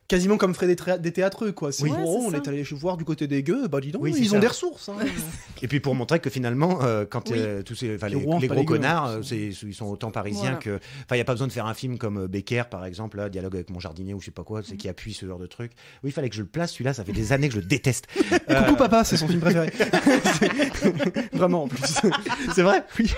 quasiment comme feraient des théâtreux quoi. C'est Oui. gros, Ouais, c'est on ça. est allé voir du côté des gueux, bah dis donc, Oui, c'est ils ont ça. des ressources. Hein. Et puis pour montrer que finalement, quand Oui. tous ces, enfin, Les les, Rouen, les pas gros les gueux, connards, hein. ils sont autant parisiens Voilà. que. Enfin, il n'y a pas besoin de faire un film comme Becker, par exemple, là, Dialogue avec mon jardinier ou je sais pas quoi, c'est qui appuie ce genre de truc. Oui, il fallait que je le place, celui-là, ça fait des années que je le déteste. Coucou papa, c'est son film préféré. Vraiment en plus. C'est vrai. Oui.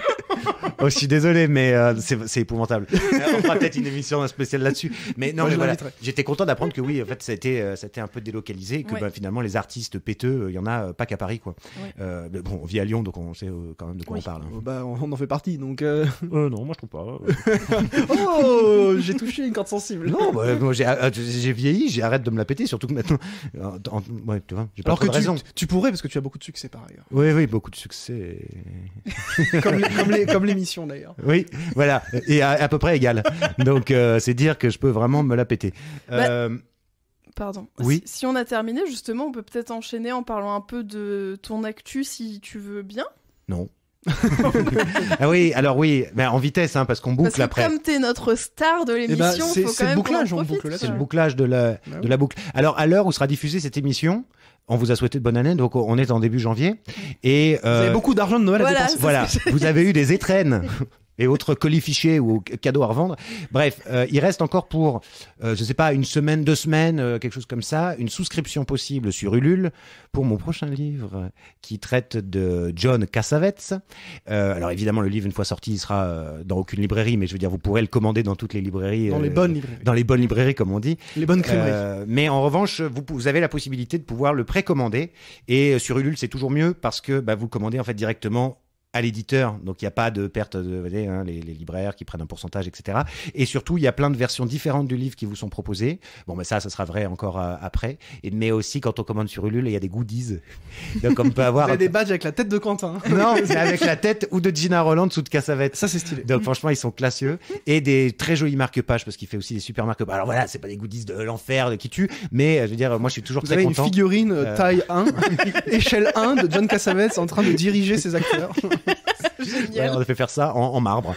Oh, je suis désolé, mais c'est épouvantable. On fera peut-être une émission spéciale là-dessus. Mais non, Moi, mais je voilà. l'inviterai. J'étais content d'apprendre que oui, en fait, ça a été un peu délocalisé, et que Ouais. bah, finalement, les artistes péteux, il y en a pas qu'à Paris, quoi. Ouais. Mais bon, on vit à Lyon, donc on sait quand même de quoi Oui. on parle. hein. Bah on en fait partie donc. Non, moi je trouve pas. Oh, j'ai touché une corde sensible. Non, bah, moi, j'ai vieilli, j'arrête de me la péter, surtout que maintenant. Ouais, tu vois, j'ai pas Alors trop que de raison. tu pourrais parce que tu as beaucoup de succès par ailleurs. Oui, oui, beaucoup de succès. comme l'émission d'ailleurs. Oui, voilà, et à peu près égal. Donc, c'est dire que je peux vraiment me la péter. Pardon. Oui. Si on a terminé, justement, on peut peut-être enchaîner en parlant un peu de ton actu, si tu veux bien. Non. Ah oui, alors oui, mais en vitesse, hein, parce qu'on boucle Parce que après. comme t'es notre star de l'émission, c'est- faut c'est quand le même bouclage, qu'on en on profite, boucle là-dessus. C'est le quoi. bouclage de la boucle. Alors, à l'heure où sera diffusée cette émission, on vous a souhaité de bonne année, donc on est en début janvier. Et, Vous avez beaucoup d'argent de Noël à Voilà, dépenser. c'est voilà, ce que vous avez eu des étrennes et autres colis fichiers ou cadeaux à revendre. Bref, il reste encore pour, je sais pas, une semaine, 2 semaines, quelque chose comme ça, une souscription possible sur Ulule pour mon prochain livre qui traite de John Cassavetes. Alors évidemment, le livre, une fois sorti, il sera dans aucune librairie, mais je veux dire, vous pourrez le commander dans toutes les librairies. Dans les bonnes librairies. Dans les bonnes librairies, comme on dit. Les bonnes crèmeries. Mais en revanche, vous avez la possibilité de pouvoir le précommander. Et sur Ulule, c'est toujours mieux parce que vous le commandez en fait directement à l'éditeur, donc il n'y a pas de perte de les libraires qui prennent un pourcentage, etc. Et surtout, il y a plein de versions différentes du livre qui vous sont proposées. Bon, mais ça sera vrai encore après. Mais aussi, quand on commande sur Ulule, il y a des goodies. Donc on peut Vous avoir... avez des badges avec la tête de Quentin. Non, c'est avec la tête ou de Gina Roland ou de Cassavetes. Ça c'est stylé. Donc franchement, ils sont classieux. Et des très jolis marque-pages, parce qu'il fait aussi des super marque-pages. Alors voilà, c'est pas des goodies de l'enfer qui tuent, mais je veux dire, moi je suis toujours Vous très avez une content. figurine taille 1, échelle 1 de John Cassavetes en train de diriger ses acteurs. Ouais, Génial. on a fait faire ça en marbre.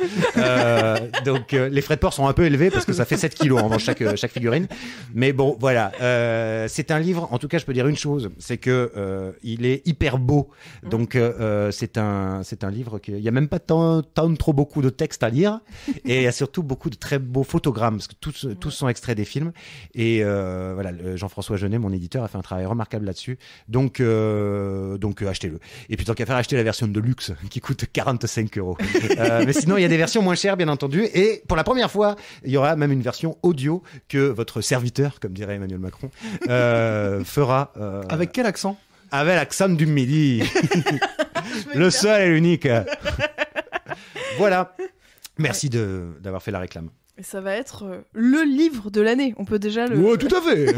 Donc les frais de port sont un peu élevés parce que ça fait 7 kilos en chaque figurine. Mais bon, voilà. C'est un livre, en tout cas je peux dire une chose, c'est que il est hyper beau. Donc c'est un livre il n'y a même pas tant trop beaucoup de textes à lire. Et il y a surtout beaucoup de très beaux photogrammes parce que tous sont extraits des films. Et voilà, Jean-François Jeunet, mon éditeur, a fait un travail remarquable là-dessus. Donc achetez-le. Et puis tant qu'à faire, acheter la version de luxe qui coûte 45 €. Mais sinon, il y a des versions moins chères, bien entendu. Et pour la première fois, il y aura même une version audio que votre serviteur, comme dirait Emmanuel Macron, fera. Avec quel accent? Avec l'accent du Midi. Le seul et l'unique. Voilà. Merci d'avoir fait la réclame. Et ça va être le livre de l'année. On peut déjà le. Ouais, tout à fait.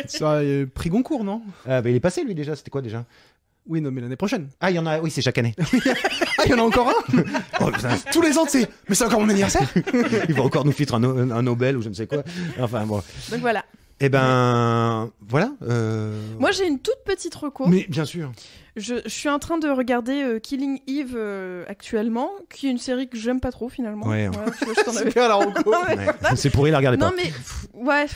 Ça prix Goncourt, non? Il est passé, lui, déjà. C'était quoi, déjà? Oui, non, mais l'année prochaine. Ah, il y en a. Oui, c'est chaque année. Ah, il y en a encore un? Oh, putain. Tous les ans, c'est. Mais c'est encore mon anniversaire? Il va encore nous fitre un Nobel ou je ne sais quoi. Enfin, bon. Donc voilà. Eh ben, voilà. Moi, j'ai une toute petite reco. Mais bien sûr. Je suis en train de regarder Killing Eve actuellement, qui est une série que j'aime pas trop finalement. Ouais. Voilà, tu vois, je t'en avais- Super la Ronco. Ouais, Ouais. voilà. C'est pourri, la regardez Non pas. mais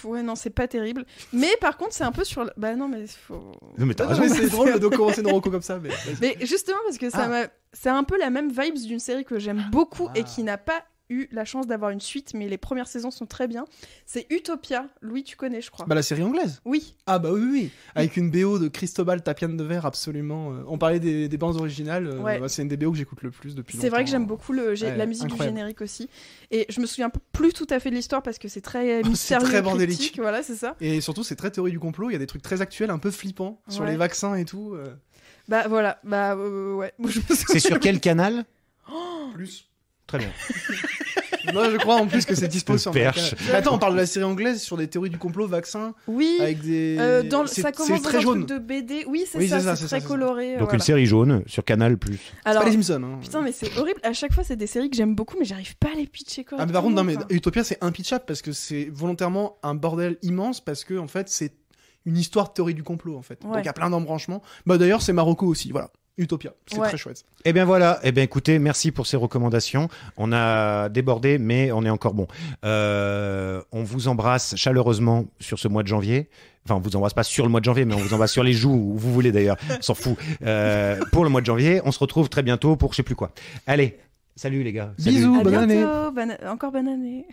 ouais, non, c'est pas terrible. Mais par contre, c'est un peu sur. Bah non, mais faut. Non, mais t'as Non, raison. mais c'est drôle de commencer une Ronco comme ça. Mais... Mais justement parce que ça Ah. c'est un peu la même vibes d'une série que j'aime beaucoup et qui n'a pas eu la chance d'avoir une suite, mais les premières saisons sont très bien. C'est Utopia. Louis, tu connais, je crois. Bah la série anglaise. Oui. Ah bah oui. Avec une BO de Cristobal Tapian de Verre absolument. On parlait des bandes originales. Ouais. C'est une des BO que j'écoute le plus depuis longtemps. C'est vrai que j'aime beaucoup la musique incroyable. du générique aussi. Et je me souviens plus tout à fait de l'histoire parce que c'est très mystérieux, très bordélique. cryptique, voilà, c'est ça. Et surtout, c'est très théorie du complot. Il y a des trucs très actuels, un peu flippants sur Ouais. les vaccins et tout. Bah voilà, ouais. Moi, je me C'est souviens- sur quel canal? Plus. Très bien. Moi, je crois en plus que c'est dispo sur Perche. Mac. Mais attends, on parle de la série anglaise sur des théories du complot, vaccins, Oui. avec des. Ça commence c'est dans très un jaune. truc de BD. Oui, c'est Oui, ça, c'est ça, c'est c'est très ça. coloré. Donc voilà. une série jaune sur Canal+. C'est Alors, pas les Simpsons. Hein. putain, mais c'est horrible. À chaque fois, c'est des séries que j'aime beaucoup, mais j'arrive pas à les pitcher correctement. Ah mais par contre, non mais quoi. Utopia c'est impitchable parce que c'est volontairement un bordel immense parce que en fait c'est une histoire de théorie du complot en fait. Ouais. Donc il y a plein d'embranchements. Bah d'ailleurs c'est Marocco aussi, voilà. Utopia, c'est Ouais. très chouette. Eh bien voilà, eh bien écoutez, merci pour ces recommandations. On a débordé, mais on est encore bon. On vous embrasse chaleureusement sur ce mois de janvier. Enfin, on vous embrasse pas sur le mois de janvier, mais on vous embrasse sur les joues, où vous voulez d'ailleurs, on s'en fout. Pour le mois de janvier, on se retrouve très bientôt pour je sais plus quoi. Allez, salut les gars. Salut. Bisous. À bonne année. bientôt. Encore bonne année.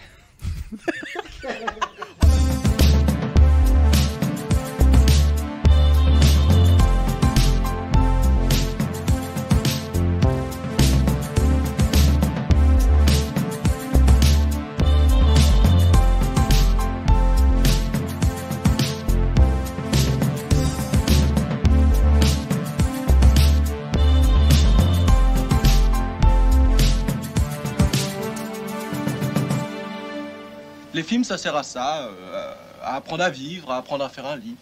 Les films, ça sert à ça, à apprendre à vivre, à apprendre à faire un lit.